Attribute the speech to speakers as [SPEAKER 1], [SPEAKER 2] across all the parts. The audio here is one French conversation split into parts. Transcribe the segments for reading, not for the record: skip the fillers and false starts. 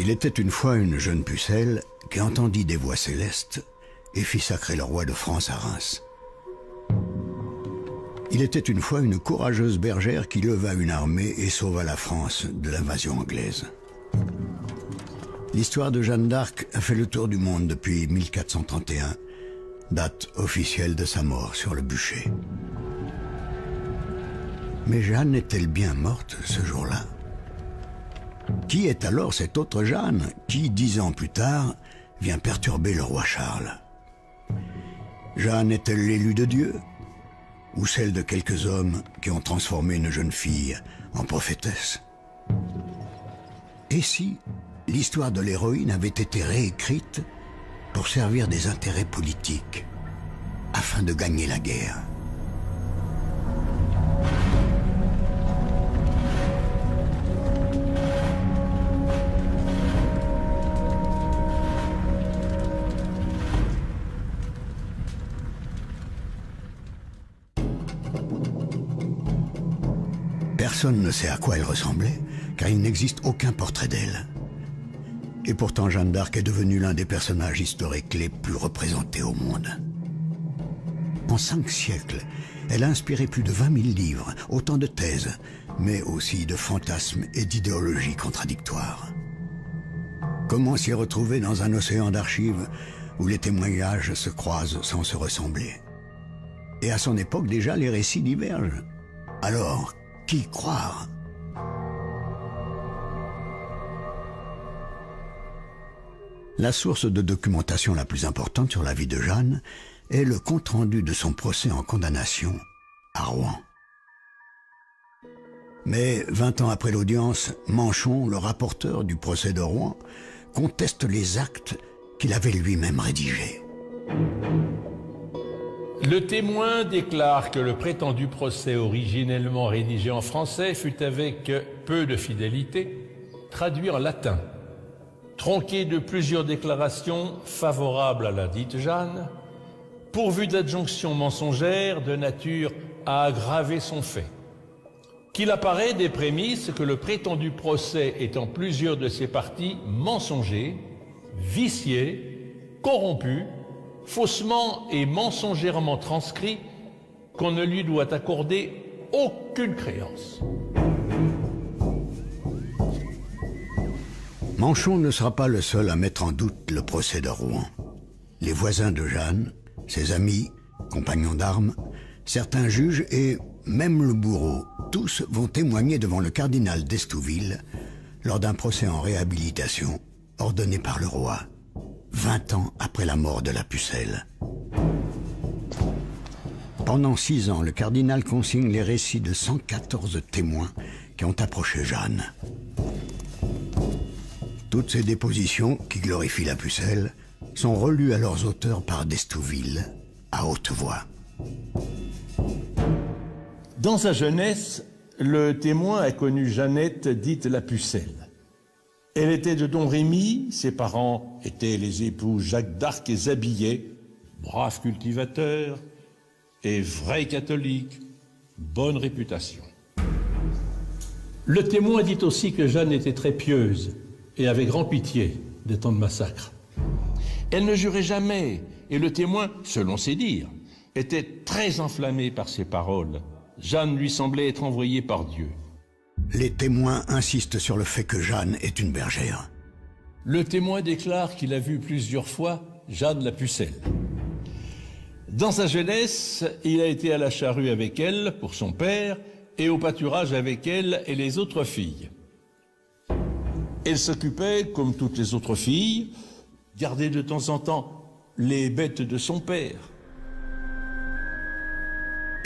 [SPEAKER 1] Il était une fois une jeune pucelle qui entendit des voix célestes et fit sacrer le roi de France à Reims. Il était une fois une courageuse bergère qui leva une armée et sauva la France de l'invasion anglaise. L'histoire de Jeanne d'Arc a fait le tour du monde depuis 1431, date officielle de sa mort sur le bûcher. Mais Jeanne est-elle bien morte ce jour-là? Qui est alors cette autre Jeanne qui, 10 ans plus tard, vient perturber le roi Charles? Jeanne est-elle l'élue de Dieu? Ou celle de quelques hommes qui ont transformé une jeune fille en prophétesse? Et si l'histoire de l'héroïne avait été réécrite pour servir des intérêts politiques, afin de gagner la guerre? Personne ne sait à quoi elle ressemblait, car il n'existe aucun portrait d'elle. Et pourtant Jeanne d'Arc est devenue l'un des personnages historiques les plus représentés au monde. En 5 siècles, elle a inspiré plus de 20 000 livres, autant de thèses, mais aussi de fantasmes et d'idéologies contradictoires. Comment s'y retrouver dans un océan d'archives où les témoignages se croisent sans se ressembler? Et à son époque déjà, les récits divergent. Alors, qui croire? La source de documentation la plus importante sur la vie de Jeanne est le compte-rendu de son procès en condamnation à Rouen. Mais 20 ans après l'audience, Manchon, le rapporteur du procès de Rouen, conteste les actes qu'il avait lui-même rédigés.
[SPEAKER 2] Le témoin déclare que le prétendu procès originellement rédigé en français fut avec peu de fidélité traduit en latin, tronqué de plusieurs déclarations favorables à la dite Jeanne, pourvu d'adjonctions mensongères de nature à aggraver son fait, qu'il apparaît des prémices que le prétendu procès est en plusieurs de ses parties mensonger, vicié, corrompu, faussement et mensongèrement transcrit, qu'on ne lui doit accorder aucune créance.
[SPEAKER 1] Manchon ne sera pas le seul à mettre en doute le procès de Rouen. Les voisins de Jeanne, ses amis, compagnons d'armes, certains juges et même le bourreau, tous vont témoigner devant le cardinal d'Estouville lors d'un procès en réhabilitation ordonné par le roi, 20 ans après la mort de la pucelle. Pendant 6 ans, le cardinal consigne les récits de 114 témoins qui ont approché Jeanne. Toutes ces dépositions, qui glorifient la pucelle, sont relues à leurs auteurs par d'Estouville, à haute voix.
[SPEAKER 2] Dans sa jeunesse, le témoin a connu Jeannette, dite la pucelle. Elle était de Don Rémy, ses parents étaient les époux Jacques d'Arc et Zabillet, braves cultivateurs et vrais catholiques, bonne réputation. Le témoin dit aussi que Jeanne était très pieuse et avait grand pitié des temps de massacre. Elle ne jurait jamais, et le témoin, selon ses dires, était très enflammé par ses paroles. Jeanne lui semblait être envoyée par Dieu.
[SPEAKER 1] Les témoins insistent sur le fait que Jeanne est une bergère.
[SPEAKER 2] Le témoin déclare qu'il a vu plusieurs fois Jeanne la pucelle. Dans sa jeunesse, il a été à la charrue avec elle pour son père et au pâturage avec elle et les autres filles. Elle s'occupait, comme toutes les autres filles, garder de temps en temps les bêtes de son père.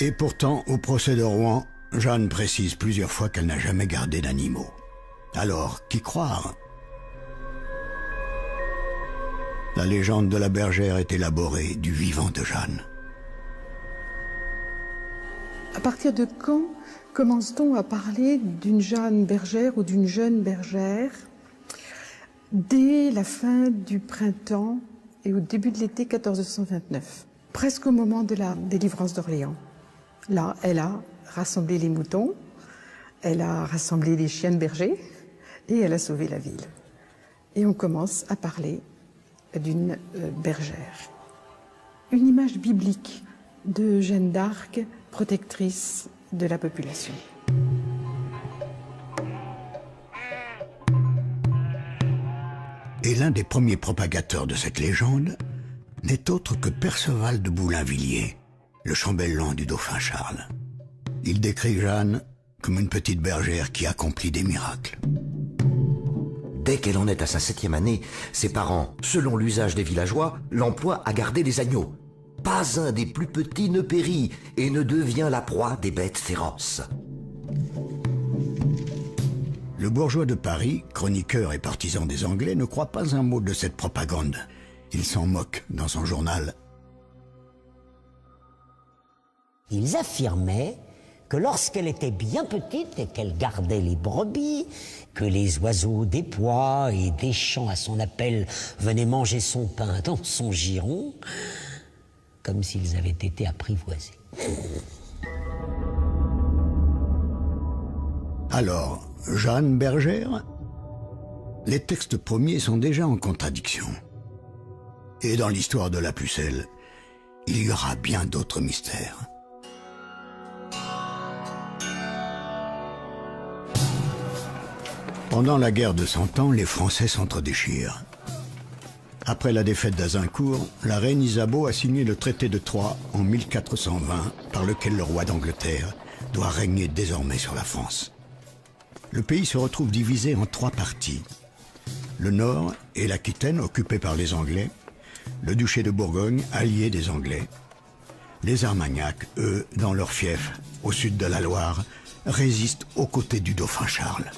[SPEAKER 1] Et pourtant, au procès de Rouen, Jeanne précise plusieurs fois qu'elle n'a jamais gardé d'animaux. Alors, qui croire? La légende de la bergère est élaborée du vivant de Jeanne.
[SPEAKER 3] À partir de quand commence-t-on à parler d'une Jeanne bergère ou d'une jeune bergère? Dès la fin du printemps et au début de l'été 1429, presque au moment de la délivrance d'Orléans. Là, elle a rassemblé les moutons, elle a rassemblé les chiens de berger et elle a sauvé la ville. et on commence à parler d'une bergère. Une image biblique de Jeanne d'Arc, protectrice de la population.
[SPEAKER 1] Et l'un des premiers propagateurs de cette légende n'est autre que Perceval de Boulainvilliers, le chambellan du dauphin Charles. Il décrit Jeanne comme une petite bergère qui accomplit des miracles.
[SPEAKER 4] Dès qu'elle en est à sa 7e année, ses parents, selon l'usage des villageois, l'emploient à garder les agneaux. Pas un des plus petits ne périt et ne devient la proie des bêtes féroces.
[SPEAKER 1] Le bourgeois de Paris, chroniqueur et partisan des Anglais, ne croit pas un mot de cette propagande. Il s'en moque dans son journal.
[SPEAKER 5] Ils affirmaient que lorsqu'elle était bien petite et qu'elle gardait les brebis, que les oiseaux des bois et des champs à son appel venaient manger son pain dans son giron, comme s'ils avaient été apprivoisés.
[SPEAKER 1] Alors, Jeanne bergère? Les textes premiers sont déjà en contradiction. Et dans l'histoire de la pucelle, il y aura bien d'autres mystères. Pendant la guerre de 100 ans, les Français s'entredéchirent. Après la défaite d'Azincourt, la reine Isabeau a signé le traité de Troyes en 1420, par lequel le roi d'Angleterre doit régner désormais sur la France. Le pays se retrouve divisé en 3 parties. Le nord est l'Aquitaine, occupée par les Anglais, le duché de Bourgogne, allié des Anglais. Les Armagnacs, eux, dans leur fief, au sud de la Loire, résistent aux côtés du dauphin Charles.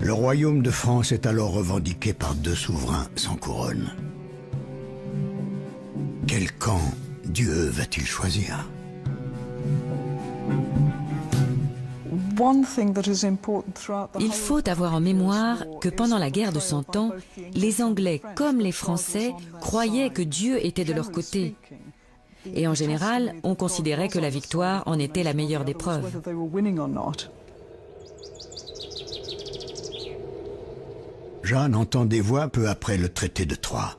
[SPEAKER 1] Le royaume de France est alors revendiqué par 2 souverains sans couronne. Quel camp Dieu va-t-il choisir?
[SPEAKER 6] Il faut avoir en mémoire que pendant la guerre de 100 ans, les Anglais comme les Français croyaient que Dieu était de leur côté. Et en général, on considérait que la victoire en était la meilleure des preuves.
[SPEAKER 1] Jeanne entend des voix peu après le traité de Troyes.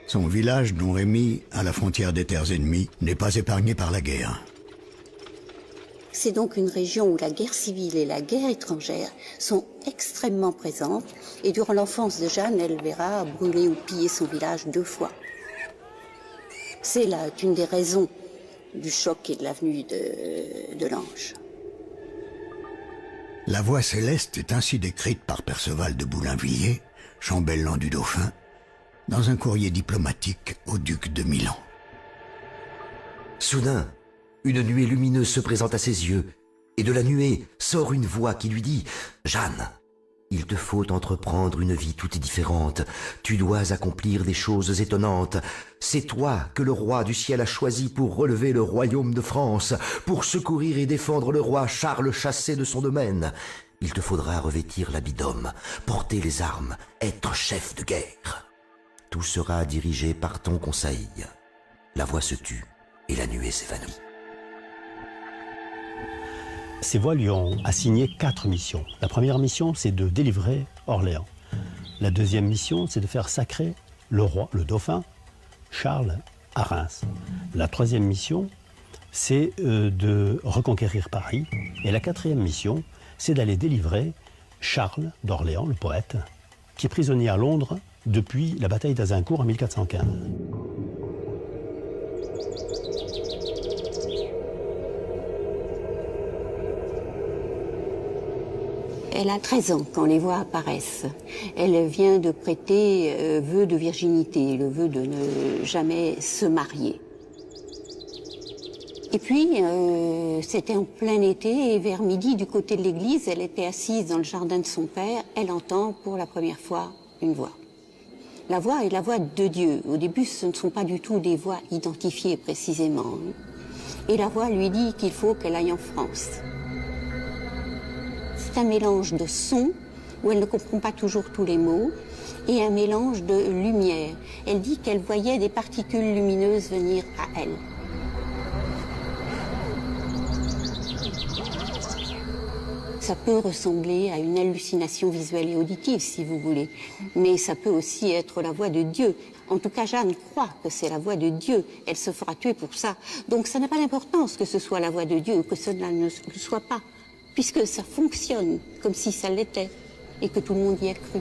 [SPEAKER 1] Son village, Don Rémy, à la frontière des terres ennemies, n'est pas épargné par la guerre.
[SPEAKER 7] C'est donc une région où la guerre civile et la guerre étrangère sont extrêmement présentes. Et durant l'enfance de Jeanne, elle verra brûler ou piller son village 2 fois. C'est là une des raisons du choc et de la venue de l'ange.
[SPEAKER 1] La voix céleste est ainsi décrite par Perceval de Boulainvilliers, chambellan du dauphin, dans un courrier diplomatique au duc de Milan.
[SPEAKER 4] Soudain, une nuée lumineuse se présente à ses yeux, et de la nuée sort une voix qui lui dit « Jeanne, il te faut entreprendre une vie toute différente. Tu dois accomplir des choses étonnantes. C'est toi que le roi du ciel a choisi pour relever le royaume de France, pour secourir et défendre le roi Charles chassé de son domaine. Il te faudra revêtir l'habit d'homme, porter les armes, être chef de guerre. Tout sera dirigé par ton conseil. » La voix se tut et la nuée s'évanouit.
[SPEAKER 8] Ces voix lui ont assigné 4 missions. La première mission, c'est de délivrer Orléans. La deuxième mission, c'est de faire sacrer le roi, le dauphin, Charles, à Reims. La troisième mission, c'est de reconquérir Paris. Et la quatrième mission, c'est d'aller délivrer Charles d'Orléans, le poète, qui est prisonnier à Londres depuis la bataille d'Azincourt en 1415.
[SPEAKER 7] Elle a 13 ans quand les voix apparaissent. Elle vient de prêter vœu de virginité, le vœu de ne jamais se marier. Et puis, c'était en plein été, et vers midi, du côté de l'église, elle était assise dans le jardin de son père. Elle entend pour la première fois une voix. La voix est la voix de Dieu. Au début, ce ne sont pas du tout des voix identifiées précisément. Et la voix lui dit qu'il faut qu'elle aille en France. C'est un mélange de sons, où elle ne comprend pas toujours tous les mots, et un mélange de lumière. Elle dit qu'elle voyait des particules lumineuses venir à elle. Ça peut ressembler à une hallucination visuelle et auditive, si vous voulez. Mais ça peut aussi être la voix de Dieu. En tout cas, Jeanne croit que c'est la voix de Dieu. Elle se fera tuer pour ça. Donc ça n'a pas d'importance que ce soit la voix de Dieu ou que cela ne le soit pas. Puisque ça fonctionne comme si ça l'était. Et que tout le monde y a cru.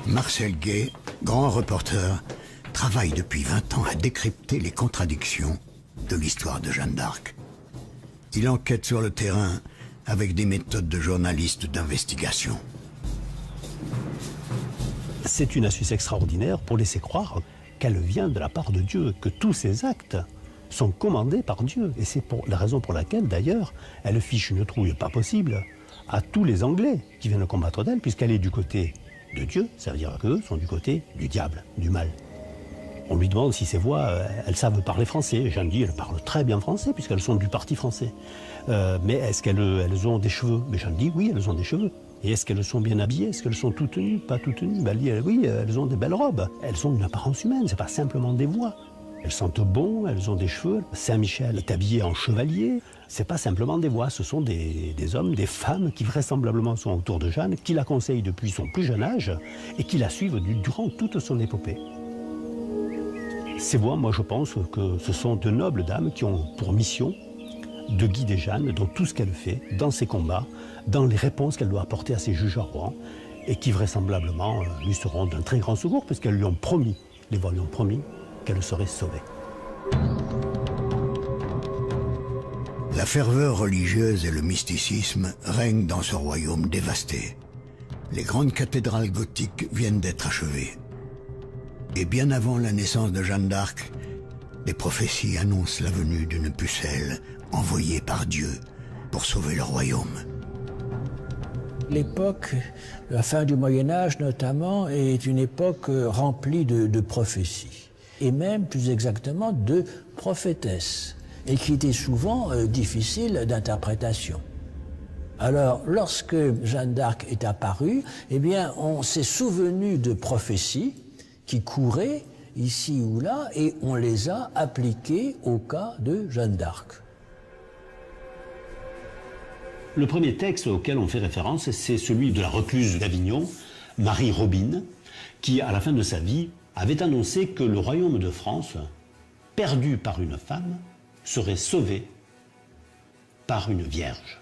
[SPEAKER 1] Marcel Gay, grand reporter, travaille depuis 20 ans à décrypter les contradictions de l'histoire de Jeanne d'Arc. Il enquête sur le terrain avec des méthodes de journaliste d'investigation.
[SPEAKER 8] C'est une astuce extraordinaire pour laisser croire qu'elle vient de la part de Dieu, que tous ses actes sont commandés par Dieu. Et c'est la raison pour laquelle, d'ailleurs, elle fiche une trouille pas possible à tous les Anglais qui viennent combattre d'elle, puisqu'elle est du côté de Dieu, ça veut dire qu'eux sont du côté du diable, du mal. On lui demande si ces voix, elles savent parler français. Jeanne dit, elles parlent très bien français, puisqu'elles sont du parti français. Mais est-ce qu'elles ont des cheveux? Mais Jeanne dit, oui, elles ont des cheveux. Et est-ce qu'elles sont bien habillées? Est-ce qu'elles sont toutes tenues? Pas toutes tenues? Ben, elle dit, oui, elles ont des belles robes. Elles ont une apparence humaine, c'est pas simplement des voix. Elles sentent bon, elles ont des cheveux. Saint-Michel est habillé en chevalier. C'est pas simplement des voix, ce sont des hommes, des femmes qui vraisemblablement sont autour de Jeanne, qui la conseillent depuis son plus jeune âge et qui la suivent durant toute son épopée. Ces voix, moi je pense que ce sont de nobles dames qui ont pour mission de guider Jeanne dans tout ce qu'elle fait, dans ses combats, dans les réponses qu'elle doit apporter à ses juges à Rouen, et qui vraisemblablement lui seront d'un très grand secours, puisqu'elles lui ont promis, les voix lui ont promis, qu'elle serait sauvée.
[SPEAKER 1] La ferveur religieuse et le mysticisme règnent dans ce royaume dévasté. Les grandes cathédrales gothiques viennent d'être achevées. Et bien avant la naissance de Jeanne d'Arc, des prophéties annoncent la venue d'une pucelle envoyée par Dieu pour sauver le royaume.
[SPEAKER 9] L'époque, la fin du Moyen-Âge notamment, est une époque remplie de prophéties. Et même, plus exactement, de prophétesses. Et qui était souvent difficile d'interprétation. Alors, lorsque Jeanne d'Arc est apparue, eh bien, on s'est souvenu de prophéties qui couraient ici ou là, et on les a appliquées au cas de Jeanne d'Arc.
[SPEAKER 8] Le premier texte auquel on fait référence, c'est celui de la recluse d'Avignon, Marie Robine, qui, à la fin de sa vie, avait annoncé que le royaume de France, perdu par une femme, serait sauvé par une vierge.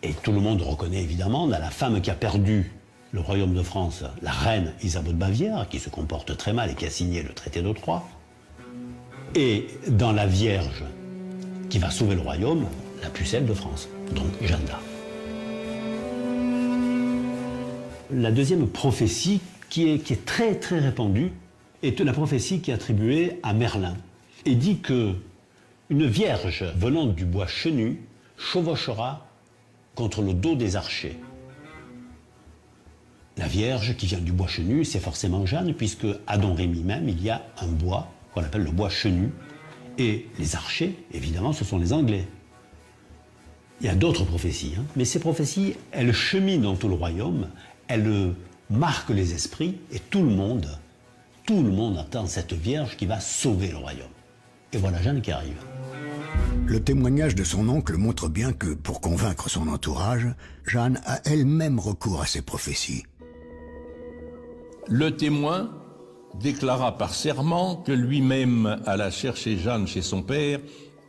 [SPEAKER 8] Et tout le monde reconnaît évidemment dans la femme qui a perdu le royaume de France, la reine Isabeau de Bavière, qui se comporte très mal et qui a signé le traité de Troyes, et dans la vierge qui va sauver le royaume, la pucelle de France, donc Jeanne d'Arc. La deuxième prophétie qui est très très répandue est la prophétie qui est attribuée à Merlin et dit que une vierge venant du bois chenu chevauchera contre le dos des archers. La vierge qui vient du bois chenu, c'est forcément Jeanne, puisque à Don Rémy même, il y a un bois qu'on appelle le bois chenu. Et les archers, évidemment, ce sont les Anglais. Il y a d'autres prophéties, mais ces prophéties, elles cheminent dans tout le royaume, elles marquent les esprits, et tout le monde attend cette vierge qui va sauver le royaume. Et voilà Jeanne qui arrive.
[SPEAKER 1] Le témoignage de son oncle montre bien que, pour convaincre son entourage, Jeanne a elle-même recours à ces prophéties.
[SPEAKER 2] Le témoin déclara par serment que lui-même alla chercher Jeanne chez son père,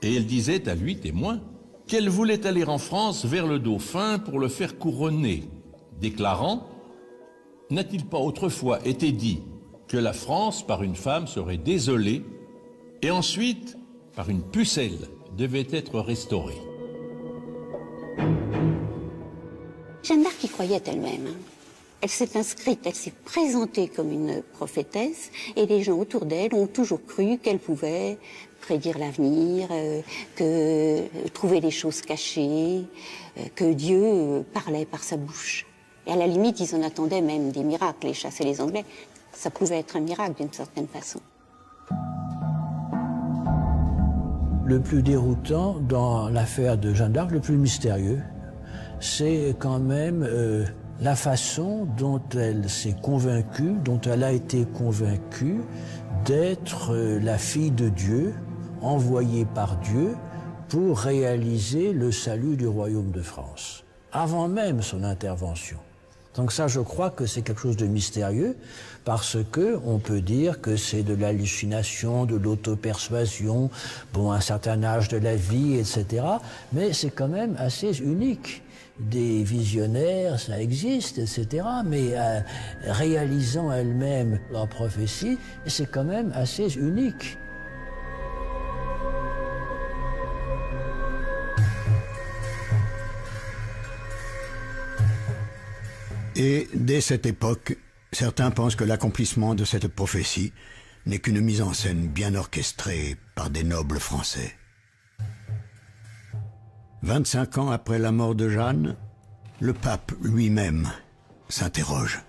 [SPEAKER 2] et elle disait à lui, témoin, qu'elle voulait aller en France vers le dauphin pour le faire couronner, déclarant « N'a-t-il pas autrefois été dit que la France, par une femme, serait désolée, et ensuite, par une pucelle, devait être restaurée ?»
[SPEAKER 7] Jeanne d'Arc y croyait elle-même. Elle s'est inscrite, elle s'est présentée comme une prophétesse, et les gens autour d'elle ont toujours cru qu'elle pouvait prédire l'avenir, trouver les choses cachées, que Dieu parlait par sa bouche. Et à la limite, ils en attendaient même des miracles, et chasser les Anglais. Ça pouvait être un miracle d'une certaine façon.
[SPEAKER 9] Le plus déroutant dans l'affaire de Jeanne d'Arc, le plus mystérieux, c'est quand même la façon dont elle s'est convaincue, dont elle a été convaincue d'être la fille de Dieu envoyé par Dieu pour réaliser le salut du royaume de France, avant même son intervention. Donc ça, je crois que c'est quelque chose de mystérieux, parce que on peut dire que c'est de l'hallucination, de l'auto-persuasion, bon, un certain âge de la vie, etc. Mais c'est quand même assez unique. Des visionnaires, ça existe, etc. Mais réalisant elles-mêmes leur prophétie, c'est quand même assez unique.
[SPEAKER 1] Et dès cette époque, certains pensent que l'accomplissement de cette prophétie n'est qu'une mise en scène bien orchestrée par des nobles français. 25 ans après la mort de Jeanne, le pape lui-même s'interroge.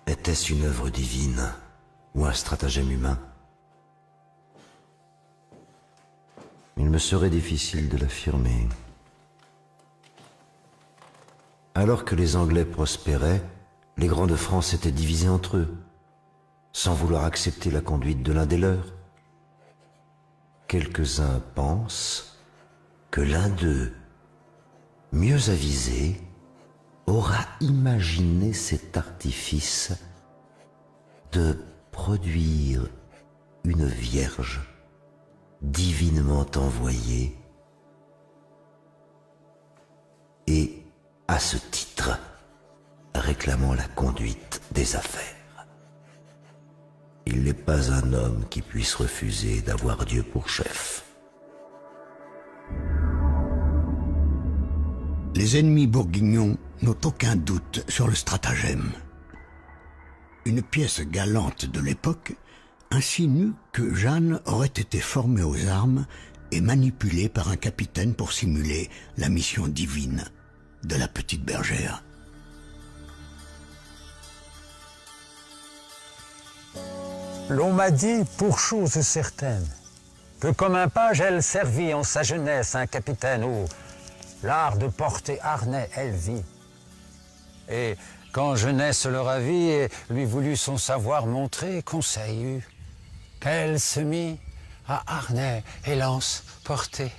[SPEAKER 4] Était-ce une œuvre divine ou un stratagème humain? Il me serait difficile de l'affirmer. Alors que les Anglais prospéraient, les grands de France étaient divisés entre eux, sans vouloir accepter la conduite de l'un des leurs. Quelques-uns pensent que l'un d'eux, mieux avisé, aura imaginé cet artifice de produire une vierge divinement envoyée et, à ce titre, réclamant la conduite des affaires. Il n'est pas un homme qui puisse refuser d'avoir Dieu pour chef.
[SPEAKER 1] Les ennemis bourguignons n'ont aucun doute sur le stratagème. Une pièce galante de l'époque insinue que Jeanne aurait été formée aux armes et manipulée par un capitaine pour simuler la mission divine de la petite bergère.
[SPEAKER 10] L'on m'a dit, pour chose certaine, que comme un page, elle servit en sa jeunesse un capitaine où l'art de porter harnais, elle vit. Et quand jeunesse le ravit et lui voulut son savoir montrer, conseil eut qu'elle se mit à harnais et lance porter.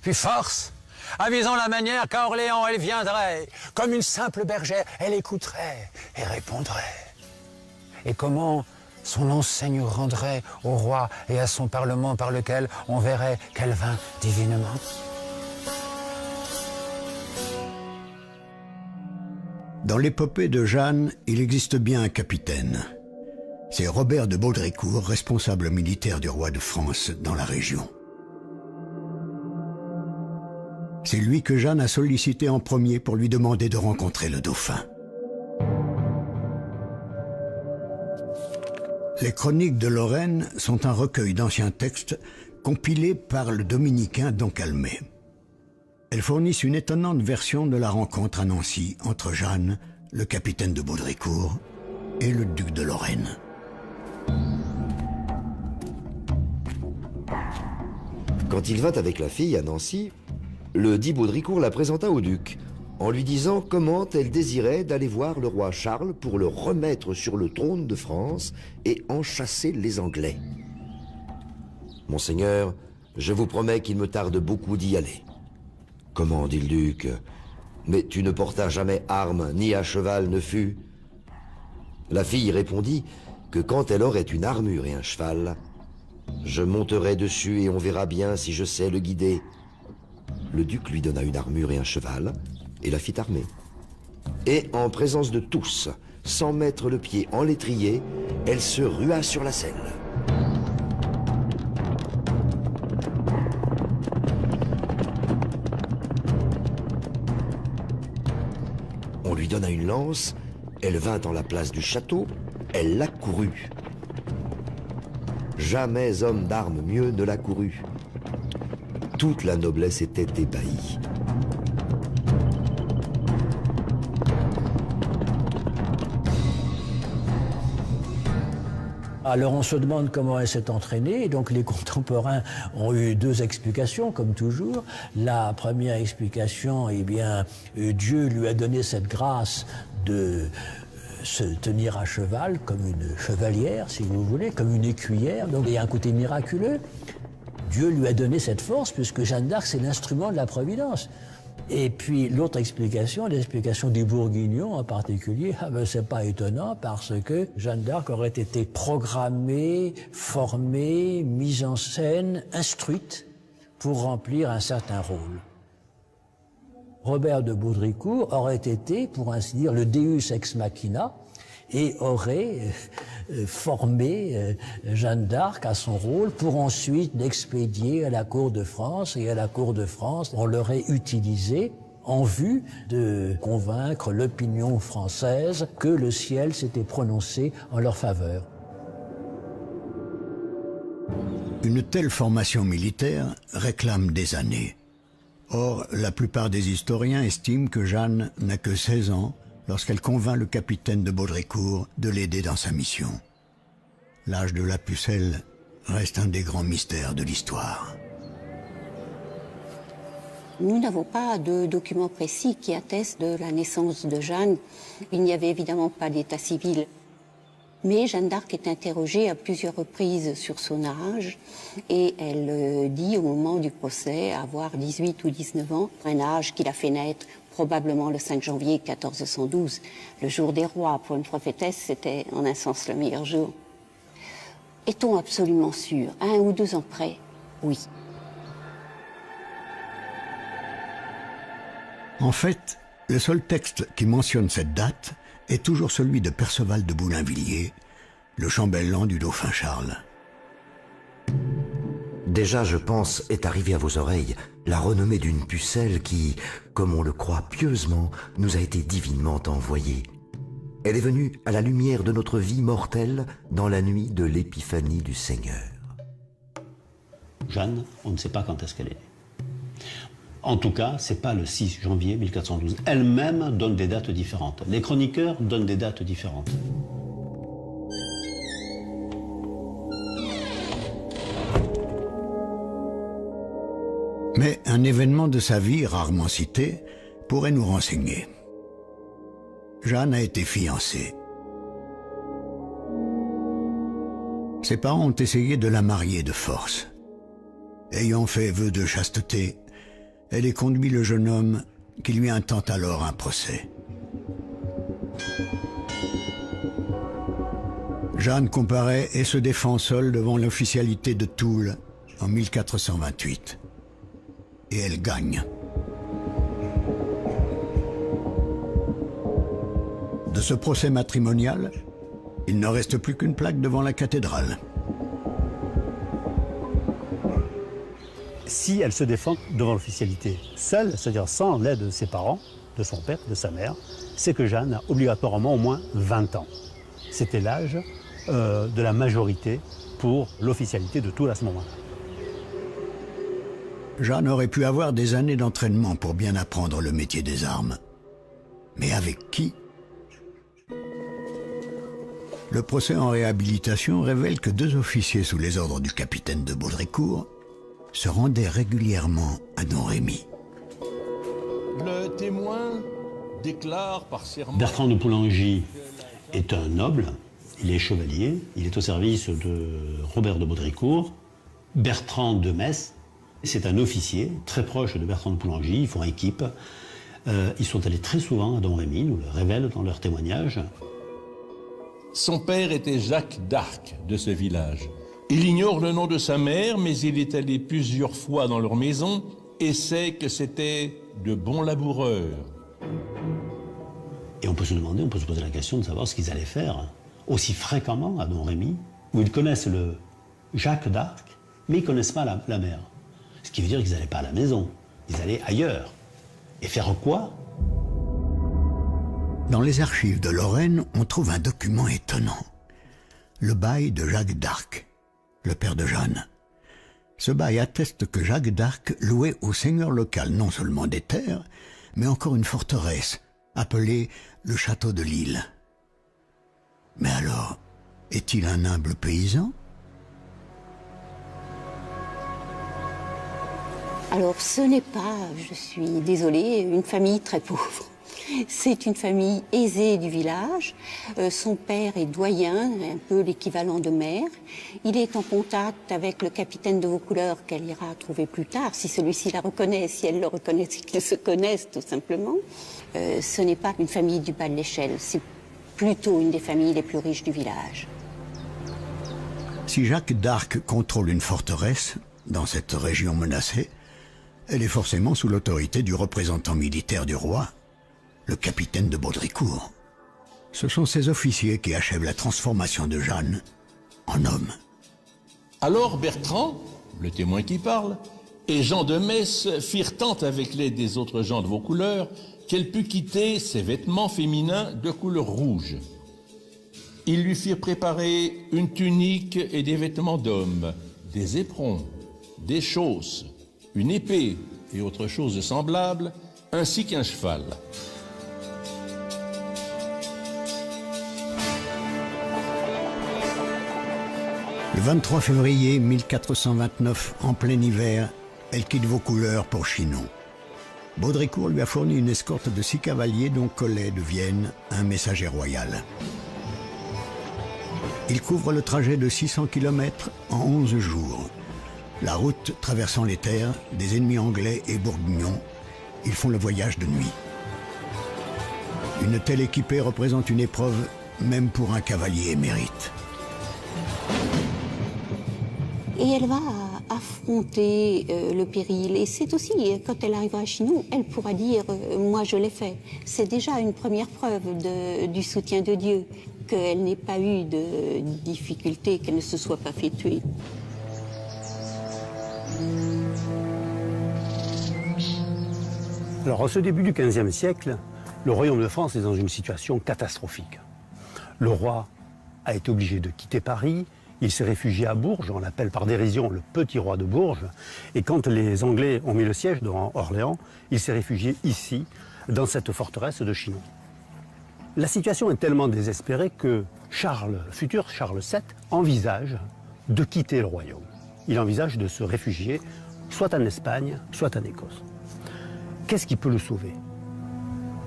[SPEAKER 10] Puis force, avisant la manière qu'à Orléans elle viendrait, comme une simple bergère, elle écouterait et répondrait. Et comment son enseigne rendrait au roi et à son parlement par lequel on verrait qu'elle vint divinement.
[SPEAKER 1] Dans l'épopée de Jeanne, il existe bien un capitaine. C'est Robert de Baudricourt, responsable militaire du roi de France dans la région. C'est lui que Jeanne a sollicité en premier pour lui demander de rencontrer le dauphin. Les Chroniques de Lorraine sont un recueil d'anciens textes compilés par le dominicain Don Calmet. Elles fournissent une étonnante version de la rencontre à Nancy entre Jeanne, le capitaine de Baudricourt, et le duc de Lorraine.
[SPEAKER 4] Quand il vint avec la fille à Nancy, le dit Baudricourt la présenta au duc, en lui disant comment elle désirait d'aller voir le roi Charles pour le remettre sur le trône de France et en chasser les Anglais. « Monseigneur, je vous promets qu'il me tarde beaucoup d'y aller. »« Comment, dit le duc, mais tu ne portas jamais arme, ni à cheval ne fus. » La fille répondit que quand elle aurait une armure et un cheval, je monterai dessus et on verra bien si je sais le guider. Le duc lui donna une armure et un cheval, et la fit armer. Et en présence de tous, sans mettre le pied en l'étrier, elle se rua sur la selle. On lui donna une lance, elle vint en la place du château, elle l'accourut. Jamais homme d'armes mieux ne l'accourut. Toute la noblesse était ébahie.
[SPEAKER 9] Alors on se demande comment elle s'est entraînée, et donc les contemporains ont eu deux explications, comme toujours. La première explication, eh bien, Dieu lui a donné cette grâce de se tenir à cheval comme une chevalière, si vous voulez, comme une écuyère. Donc il y a un côté miraculeux. Dieu lui a donné cette force puisque Jeanne d'Arc, c'est l'instrument de la Providence. Et puis l'autre explication, l'explication des Bourguignons en particulier, c'est pas étonnant parce que Jeanne d'Arc aurait été programmée, formée, mise en scène, instruite pour remplir un certain rôle. Robert de Baudricourt aurait été, pour ainsi dire, le Deus ex machina et aurait formé Jeanne d'Arc à son rôle pour ensuite l'expédier à la cour de France. Et à la cour de France, on l'aurait utilisé en vue de convaincre l'opinion française que le ciel s'était prononcé en leur faveur.
[SPEAKER 1] Une telle formation militaire réclame des années. Or, la plupart des historiens estiment que Jeanne n'a que 16 ans lorsqu'elle convainc le capitaine de Baudricourt de l'aider dans sa mission. L'âge de la pucelle reste un des grands mystères de l'histoire.
[SPEAKER 7] Nous n'avons pas de documents précis qui attestent de la naissance de Jeanne. Il n'y avait évidemment pas d'état civil. Mais Jeanne d'Arc est interrogée à plusieurs reprises sur son âge et elle dit au moment du procès avoir 18 ou 19 ans, un âge qui l'a fait naître probablement le 5 janvier 1412. Le jour des rois, pour une prophétesse, c'était en un sens le meilleur jour. Est-on absolument sûr, 1 ou 2 ans près? Oui.
[SPEAKER 1] En fait, le seul texte qui mentionne cette date est toujours celui de Perceval de Boulainvilliers, le chambellan du dauphin Charles.
[SPEAKER 4] Déjà, je pense, est arrivée à vos oreilles la renommée d'une pucelle qui, comme on le croit pieusement, nous a été divinement envoyée. Elle est venue à la lumière de notre vie mortelle dans la nuit de l'épiphanie du Seigneur.
[SPEAKER 8] Jeanne, on ne sait pas quand est-ce qu'elle est née. En tout cas, c'est pas le 6 janvier 1412. Elle-même donne des dates différentes. Les chroniqueurs donnent des dates différentes.
[SPEAKER 1] Mais un événement de sa vie rarement cité pourrait nous renseigner. Jeanne a été fiancée. Ses parents ont essayé de la marier de force. Ayant fait vœu de chasteté, elle est conduit le jeune homme qui lui intente alors un procès. Jeanne comparaît et se défend seule devant l'officialité de Toul en 1428. Et elle gagne. De ce procès matrimonial, il ne reste plus qu'une plaque devant la cathédrale.
[SPEAKER 8] Si elle se défend devant l'officialité seule, c'est-à-dire sans l'aide de ses parents, de son père, de sa mère, c'est que Jeanne a obligatoirement au moins 20 ans. C'était l'âge de la majorité pour l'officialité de Toul à ce moment-là.
[SPEAKER 1] Jeanne aurait pu avoir des années d'entraînement pour bien apprendre le métier des armes. Mais avec qui? Le procès en réhabilitation révèle que 2 officiers sous les ordres du capitaine de Baudricourt se rendaient régulièrement à Domrémy.
[SPEAKER 2] Le témoin déclare par serment...
[SPEAKER 8] Bertrand de Poulengy est un noble, il est chevalier, il est au service de Robert de Baudricourt. Bertrand de Metz, c'est un officier très proche de Bertrand de Poulengy, ils font équipe. Ils sont allés très souvent à Domrémy, nous le révèlent dans leurs témoignages.
[SPEAKER 2] Son père était Jacques d'Arc de ce village. Il ignore le nom de sa mère, mais il est allé plusieurs fois dans leur maison et sait que c'était de bons laboureurs.
[SPEAKER 8] Et on peut se demander, on peut se poser la question de savoir ce qu'ils allaient faire aussi fréquemment à Domrémy, où ils connaissent le Jacques d'Arc, mais ils ne connaissent pas la mère. Ce qui veut dire qu'ils n'allaient pas à la maison, ils allaient ailleurs. Et faire quoi?
[SPEAKER 1] Dans les archives de Lorraine, on trouve un document étonnant. Le bail de Jacques d'Arc, le père de Jeanne. Ce bail atteste que Jacques d'Arc louait au seigneur local non seulement des terres, mais encore une forteresse, appelée le château de Lille. Mais alors, est-il un humble paysan?
[SPEAKER 7] Alors ce n'est pas, je suis désolée, une famille très pauvre. C'est une famille aisée du village. Son père est doyen, un peu l'équivalent de maire. Il est en contact avec le capitaine de Vaucouleurs qu'elle ira trouver plus tard, si celui-ci la reconnaît, si elle le reconnaît, c'est qu'ils se connaissent tout simplement. Ce n'est pas une famille du bas de l'échelle, c'est plutôt une des familles les plus riches du village.
[SPEAKER 1] Si Jacques d'Arc contrôle une forteresse, dans cette région menacée, elle est forcément sous l'autorité du représentant militaire du roi, le capitaine de Baudricourt. Ce sont ces officiers qui achèvent la transformation de Jeanne en homme.
[SPEAKER 2] Alors Bertrand, le témoin qui parle, et Jean de Metz firent tant avec l'aide des autres gens de Vaucouleurs qu'elle put quitter ses vêtements féminins de couleur rouge. Ils lui firent préparer une tunique et des vêtements d'homme, des éperons, des chausses, une épée et autres choses semblables, ainsi qu'un cheval.
[SPEAKER 1] Le 23 février 1429, en plein hiver, elle quitte Vaucouleurs pour Chinon. Baudricourt lui a fourni une escorte de 6 cavaliers dont Collet de Vienne, un messager royal. Il couvre le trajet de 600 km en 11 jours. La route traversant les terres des ennemis anglais et bourguignons, ils font le voyage de nuit. Une telle équipée représente une épreuve même pour un cavalier émérite.
[SPEAKER 7] Et elle va affronter le péril. Et c'est aussi, quand elle arrivera à Chinon, elle pourra dire « moi je l'ai fait ». C'est déjà une première preuve du soutien de Dieu, qu'elle n'ait pas eu de difficulté, qu'elle ne se soit pas fait tuer.
[SPEAKER 8] Alors, en ce début du XVe siècle, le royaume de France est dans une situation catastrophique. Le roi a été obligé de quitter Paris, il s'est réfugié à Bourges, on l'appelle par dérision le petit roi de Bourges, et quand les Anglais ont mis le siège devant Orléans, il s'est réfugié ici, dans cette forteresse de Chinon. La situation est tellement désespérée que Charles, futur Charles VII, envisage de quitter le royaume. Il envisage de se réfugier soit en Espagne, soit en Écosse. Qu'est-ce qui peut le sauver?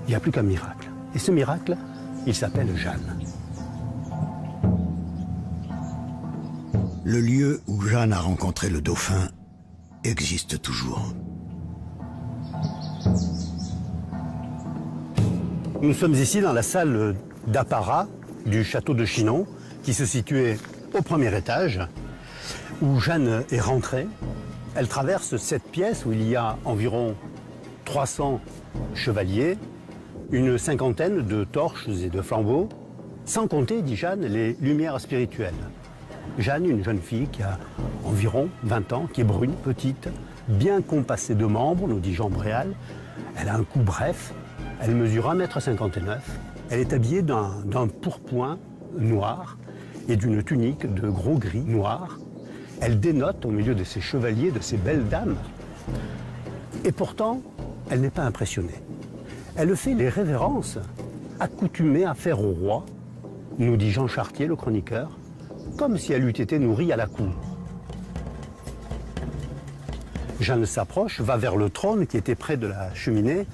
[SPEAKER 8] Il n'y a plus qu'un miracle. Et ce miracle, il s'appelle Jeanne.
[SPEAKER 1] Le lieu où Jeanne a rencontré le dauphin existe toujours.
[SPEAKER 8] Nous sommes ici dans la salle d'apparat du château de Chinon, qui se situait au premier étage, où Jeanne est rentrée. Elle traverse cette pièce où il y a environ 300 chevaliers, une cinquantaine de torches et de flambeaux, sans compter, dit Jeanne, les lumières spirituelles. Jeanne, une jeune fille qui a environ 20 ans, qui est brune, petite, bien compassée de membres, nous dit Jean Bréal. Elle a un cou bref, elle mesure 1,59 m, elle est habillée d'un pourpoint noir et d'une tunique de gros gris noir. Elle dénote au milieu de ces chevaliers, de ces belles dames. Et pourtant, elle n'est pas impressionnée. Elle fait les révérences accoutumées à faire au roi, nous dit Jean Chartier, le chroniqueur, comme si elle eût été nourrie à la cour. Jeanne s'approche, va vers le trône qui était près de la cheminée,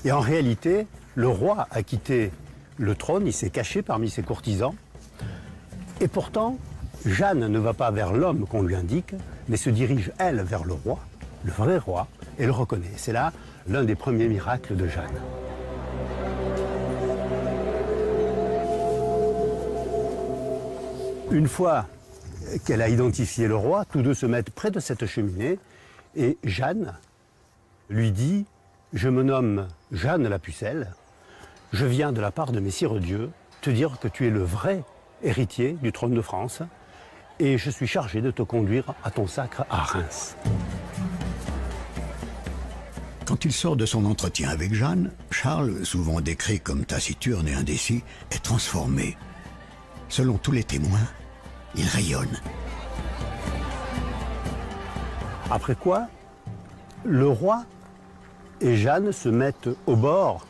[SPEAKER 8] et en réalité, le roi a quitté le trône, il s'est caché parmi ses courtisans, et pourtant, Jeanne ne va pas vers l'homme qu'on lui indique, mais se dirige, elle, vers le roi, le vrai roi, et le reconnaît. C'est là l'un des premiers miracles de Jeanne. Une fois qu'elle a identifié le roi, tous deux se mettent près de cette cheminée et Jeanne lui dit « Je me nomme Jeanne la Pucelle, je viens de la part de Messire Dieu te dire que tu es le vrai héritier du trône de France et je suis chargé de te conduire à ton sacre à Reims. »
[SPEAKER 1] Quand il sort de son entretien avec Jeanne, Charles, souvent décrit comme taciturne et indécis, est transformé. Selon tous les témoins, il rayonne.
[SPEAKER 8] Après quoi, le roi et Jeanne se mettent au bord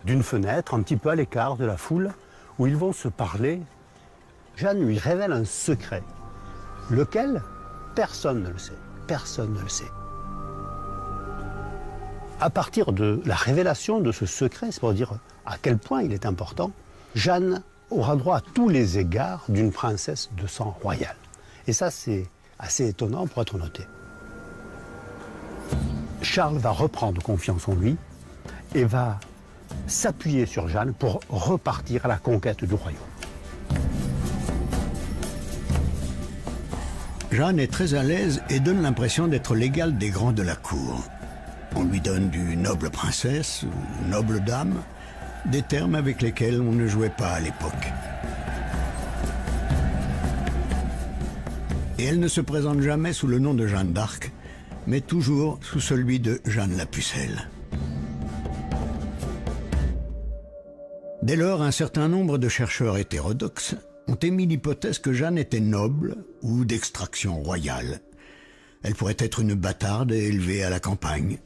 [SPEAKER 8] d'une fenêtre, un petit peu à l'écart de la foule, où ils vont se parler. Jeanne lui révèle un secret, lequel personne ne le sait. Personne ne le sait. À partir de la révélation de ce secret, c'est pour dire à quel point il est important, Jeanne aura droit à tous les égards d'une princesse de sang royal. Et ça, c'est assez étonnant pour être noté. Charles va reprendre confiance en lui et va s'appuyer sur Jeanne pour repartir à la conquête du royaume.
[SPEAKER 1] Jeanne est très à l'aise et donne l'impression d'être l'égale des grands de la cour. On lui donne du noble princesse ou noble dame, des termes avec lesquels on ne jouait pas à l'époque. Et elle ne se présente jamais sous le nom de Jeanne d'Arc, mais toujours sous celui de Jeanne la Pucelle. Dès lors, un certain nombre de chercheurs hétérodoxes ont émis l'hypothèse que Jeanne était noble ou d'extraction royale. Elle pourrait être une bâtarde élevée à la campagne.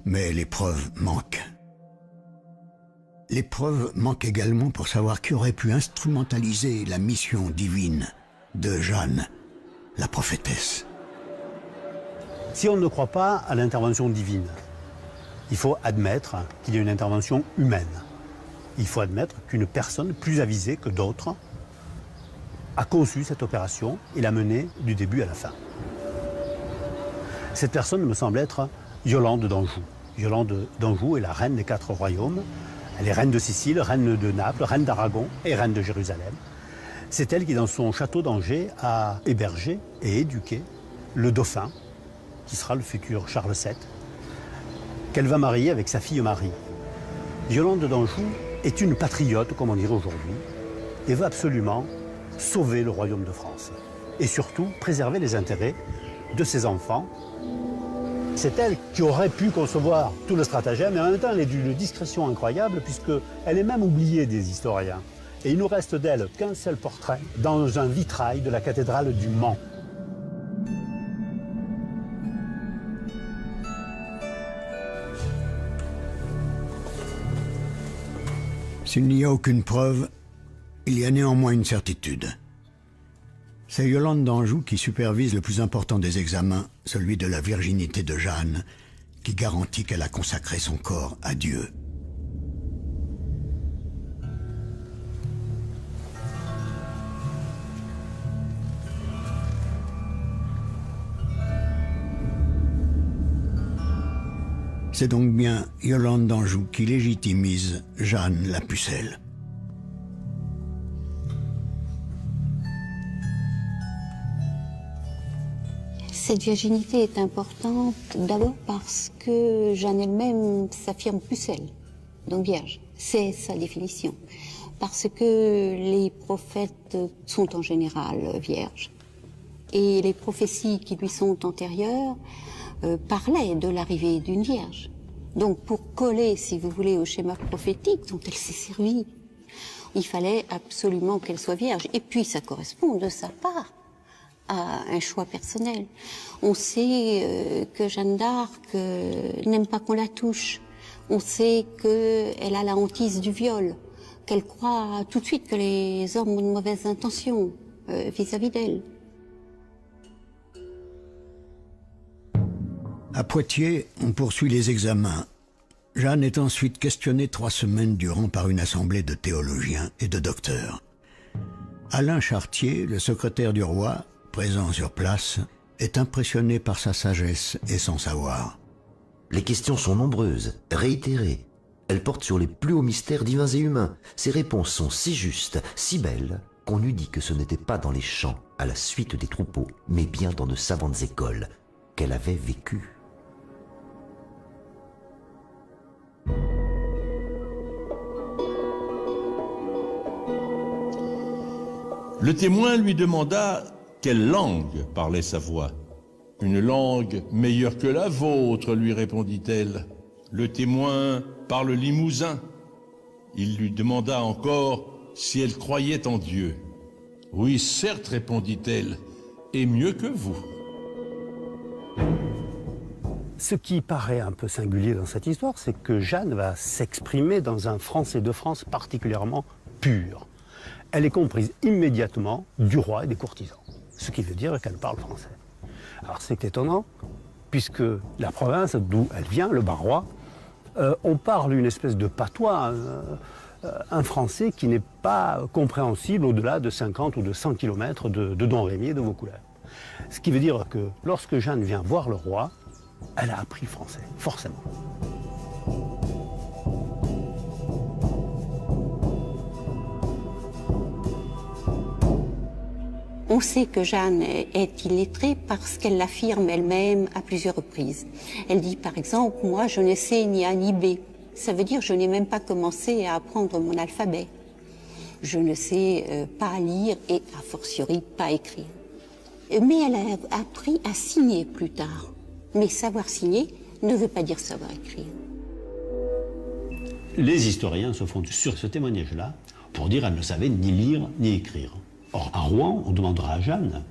[SPEAKER 1] Mais les preuves manquent. Les preuves manquent également pour savoir qui aurait pu instrumentaliser la mission divine de Jeanne, la prophétesse.
[SPEAKER 8] Si on ne croit pas à l'intervention divine, il faut admettre qu'il y a une intervention humaine. Il faut admettre qu'une personne plus avisée que d'autres a conçu cette opération et l'a menée du début à la fin. Cette personne me semble être Yolande d'Anjou. Yolande d'Anjou est la reine des 4 royaumes. Elle est reine de Sicile, reine de Naples, reine d'Aragon et reine de Jérusalem. C'est elle qui, dans son château d'Angers, a hébergé et éduqué le dauphin, qui sera le futur Charles VII, qu'elle va marier avec sa fille Marie. Yolande d'Anjou est une patriote, comme on dirait aujourd'hui, et veut absolument sauver le royaume de France. Et surtout, préserver les intérêts de ses enfants. C'est elle qui aurait pu concevoir tout le stratagème, mais en même temps, elle est d'une discrétion incroyable, puisqu'elle est même oubliée des historiens. Et il nous reste d'elle qu'un seul portrait dans un vitrail de la cathédrale du Mans.
[SPEAKER 1] S'il n'y a aucune preuve, il y a néanmoins une certitude. C'est Yolande d'Anjou qui supervise le plus important des examens, celui de la virginité de Jeanne, qui garantit qu'elle a consacré son corps à Dieu. C'est donc bien Yolande d'Anjou qui légitimise Jeanne la Pucelle.
[SPEAKER 7] Cette virginité est importante d'abord parce que Jeanne elle-même s'affirme pucelle, donc vierge. C'est sa définition. Parce que les prophètes sont en général vierges. Et les prophéties qui lui sont antérieures parlaient de l'arrivée d'une vierge. Donc pour coller, si vous voulez, au schéma prophétique dont elle s'est servie, il fallait absolument qu'elle soit vierge. Et puis ça correspond de sa part à un choix personnel. On sait que Jeanne d'Arc n'aime pas qu'on la touche. On sait qu'elle a la hantise du viol, qu'elle croit tout de suite que les hommes ont de mauvaises intentions vis-à-vis d'elle.
[SPEAKER 1] À Poitiers, on poursuit les examens. Jeanne est ensuite questionnée 3 semaines durant par une assemblée de théologiens et de docteurs. Alain Chartier, le secrétaire du roi, présent sur place, est impressionné par sa sagesse et son savoir.
[SPEAKER 4] Les questions sont nombreuses, réitérées. Elles portent sur les plus hauts mystères divins et humains. Ces réponses sont si justes, si belles, qu'on eût dit que ce n'était pas dans les champs, à la suite des troupeaux, mais bien dans de savantes écoles, qu'elle avait vécues.
[SPEAKER 2] Le témoin lui demanda quelle langue parlait sa voix. « Une langue meilleure que la vôtre, lui répondit-elle. Le témoin parle limousin. » Il lui demanda encore si elle croyait en Dieu. « Oui, certes, répondit-elle, et mieux que vous. »
[SPEAKER 8] Ce qui paraît un peu singulier dans cette histoire, c'est que Jeanne va s'exprimer dans un français de France particulièrement pur. Elle est comprise immédiatement du roi et des courtisans, ce qui veut dire qu'elle parle français. Alors c'est étonnant, puisque la province d'où elle vient, le Barrois, on parle une espèce de patois, un français qui n'est pas compréhensible au-delà de 50 ou de 100 km de Domrémy et de Vaucouleurs. Ce qui veut dire que lorsque Jeanne vient voir le roi, elle a appris le français, forcément.
[SPEAKER 7] On sait que Jeanne est illettrée parce qu'elle l'affirme elle-même à plusieurs reprises. Elle dit par exemple, moi je ne sais ni A ni B. Ça veut dire je n'ai même pas commencé à apprendre mon alphabet. Je ne sais pas lire et a fortiori pas écrire. Mais elle a appris à signer plus tard. Mais savoir signer ne veut pas dire savoir écrire.
[SPEAKER 11] Les historiens se fondent sur ce témoignage-là pour dire qu'elle ne savait ni lire ni écrire. Or, à Rouen, on demandera à Jeanne,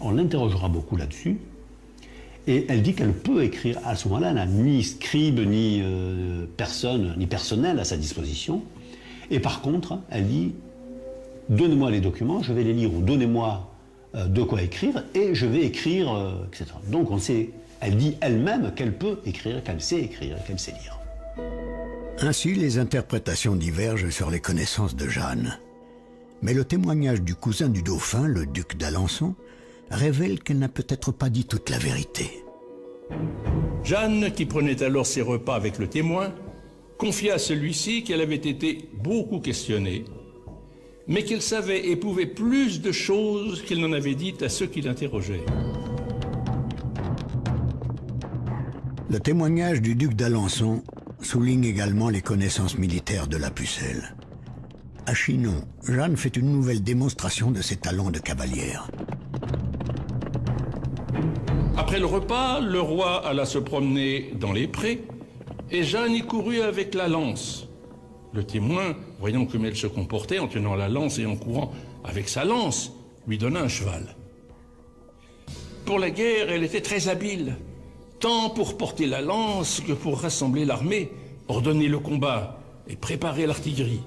[SPEAKER 11] on l'interrogera beaucoup là-dessus, et elle dit qu'elle peut écrire. À ce moment-là, elle n'a ni scribe, ni personne, ni personnel à sa disposition. Et par contre, elle dit, donnez-moi les documents, je vais les lire, ou donnez-moi de quoi écrire, et je vais écrire, etc. Donc on sait, elle dit elle-même qu'elle peut écrire, qu'elle sait écrire, qu'elle sait lire.
[SPEAKER 1] Ainsi, les interprétations divergent sur les connaissances de Jeanne. Mais le témoignage du cousin du dauphin, le duc d'Alençon, révèle qu'elle n'a peut-être pas dit toute la vérité.
[SPEAKER 2] Jeanne, qui prenait alors ses repas avec le témoin, confia à celui-ci qu'elle avait été beaucoup questionnée, mais qu'elle savait et pouvait plus de choses qu'elle n'en avait dites à ceux qui l'interrogeaient.
[SPEAKER 1] Le témoignage du duc d'Alençon souligne également les connaissances militaires de la Pucelle. À Chinon, Jeanne fait une nouvelle démonstration de ses talents de cavalière.
[SPEAKER 2] Après le repas, le roi alla se promener dans les prés et Jeanne y courut avec la lance. Le témoin, voyant comme elle se comportait en tenant la lance et en courant avec sa lance, lui donna un cheval. Pour la guerre, elle était très habile, tant pour porter la lance que pour rassembler l'armée, ordonner le combat et préparer l'artillerie.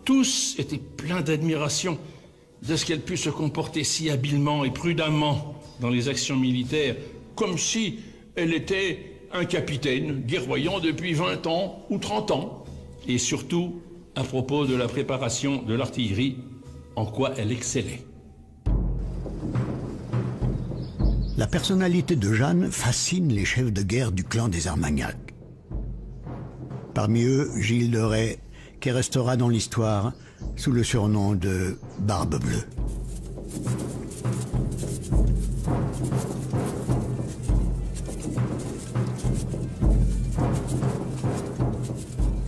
[SPEAKER 2] Tous étaient pleins d'admiration de ce qu'elle put se comporter si habilement et prudemment dans les actions militaires, comme si elle était un capitaine guerroyant depuis 20 ans ou 30 ans. Et surtout, à propos de la préparation de l'artillerie, en quoi elle excellait.
[SPEAKER 1] La personnalité de Jeanne fascine les chefs de guerre du clan des Armagnac. Parmi eux, Gilles de Rais, qui restera dans l'histoire sous le surnom de Barbe Bleue.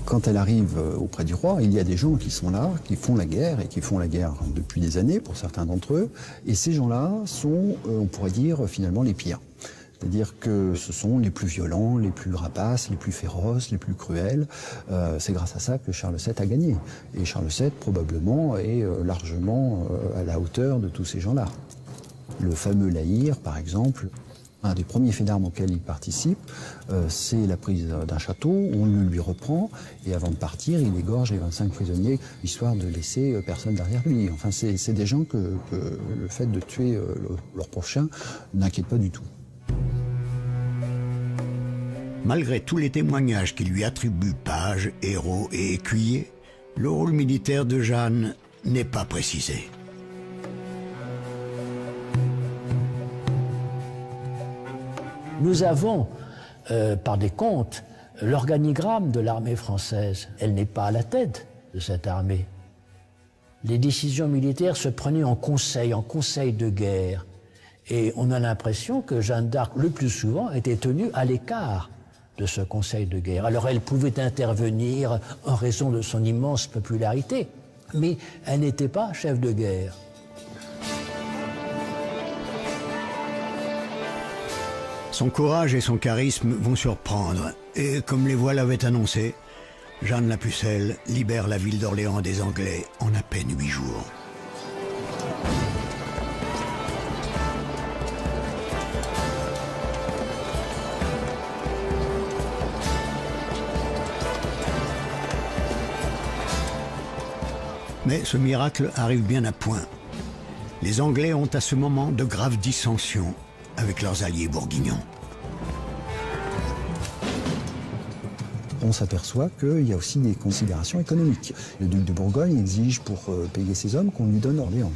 [SPEAKER 12] Quand elle arrive auprès du roi, il y a des gens qui sont là, qui font la guerre, et qui font la guerre depuis des années pour certains d'entre eux. Et ces gens-là sont, on pourrait dire, finalement les pires. C'est-à-dire que ce sont les plus violents, les plus rapaces, les plus féroces, les plus cruels. C'est grâce à ça que Charles VII a gagné. Et Charles VII, probablement, est largement à la hauteur de tous ces gens-là. Le fameux La Hire, par exemple, un des premiers faits d'armes auxquels il participe, c'est la prise d'un château, on le lui reprend, et avant de partir, il égorge les 25 prisonniers, histoire de laisser personne derrière lui. Enfin, c'est des gens que le fait de tuer leur prochain n'inquiète pas du tout.
[SPEAKER 1] Malgré tous les témoignages qui lui attribuent pages, héros et écuyers, le rôle militaire de Jeanne n'est pas précisé.
[SPEAKER 9] Nous avons, par des comptes, l'organigramme de l'armée française. Elle n'est pas à la tête de cette armée. Les décisions militaires se prenaient en conseil de guerre. Et on a l'impression que Jeanne d'Arc, le plus souvent, était tenue à l'écart de ce conseil de guerre. Alors elle pouvait intervenir en raison de son immense popularité, mais elle n'était pas chef de guerre.
[SPEAKER 1] Son courage et son charisme vont surprendre, et comme les voix l'avaient annoncé, Jeanne la Pucelle libère la ville d'Orléans des Anglais en à peine 8 jours. Mais ce miracle arrive bien à point. Les Anglais ont à ce moment de graves dissensions avec leurs alliés bourguignons.
[SPEAKER 12] on s'aperçoit qu'il y a aussi des considérations économiques. Le duc de Bourgogne exige pour payer ses hommes qu'on lui donne Orléans.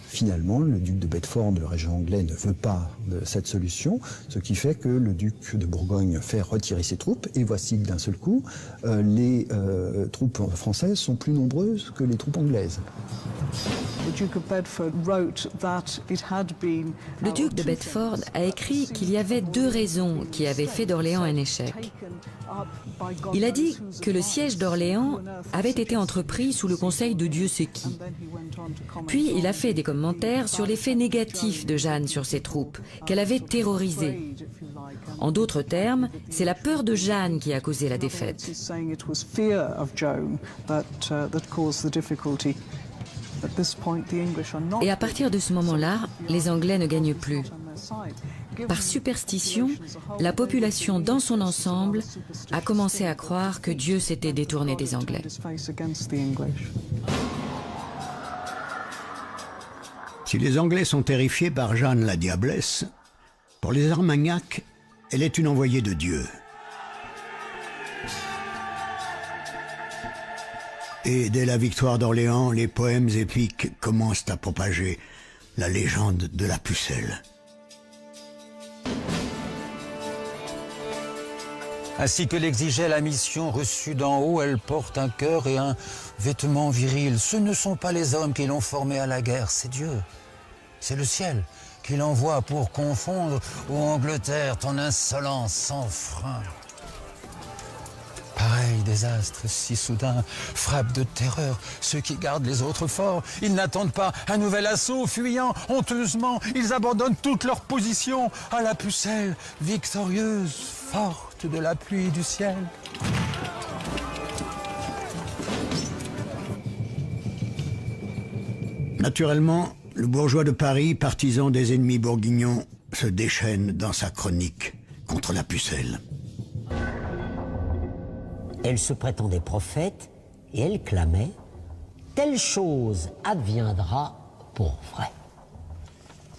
[SPEAKER 12] Finalement, le duc de Bedford, le régent anglais, ne veut pas de cette solution, ce qui fait que le duc de Bourgogne fait retirer ses troupes, et voici que d'un seul coup, les troupes françaises sont plus nombreuses que les troupes anglaises.
[SPEAKER 6] Le duc de Bedford a écrit qu'il y avait 2 raisons qui avaient fait d'Orléans un échec. Il a dit que le siège d'Orléans avait été entrepris sous le conseil de Dieu sait qui. Puis il a fait des commentaires sur l'effet négatif de Jeanne sur ses troupes, qu'elle avait terrorisées. En d'autres termes, c'est la peur de Jeanne qui a causé la défaite. Et à partir de ce moment-là, les Anglais ne gagnent plus. Par superstition, la population dans son ensemble a commencé à croire que Dieu s'était détourné des Anglais.
[SPEAKER 1] Si les Anglais sont terrifiés par Jeanne la Diablesse, pour les Armagnacs, elle est une envoyée de Dieu. Et dès la victoire d'Orléans, les poèmes épiques commencent à propager la légende de la pucelle.
[SPEAKER 10] Ainsi que l'exigeait la mission reçue d'en haut, elle porte un cœur et un vêtement viril. Ce ne sont pas les hommes qui l'ont formée à la guerre, c'est Dieu. C'est le ciel qui l'envoie pour confondre, ô Angleterre, ton insolence sans frein. Pareil désastre si soudain frappe de terreur ceux qui gardent les autres forts. Ils n'attendent pas un nouvel assaut, fuyant honteusement. Ils abandonnent toute leur position à la pucelle, victorieuse, forte de la pluie du ciel.
[SPEAKER 1] Naturellement, le bourgeois de Paris, partisan des ennemis bourguignons, se déchaîne dans sa chronique contre la pucelle.
[SPEAKER 5] Elle se prétendait prophète et elle clamait « Telle chose adviendra pour vrai ».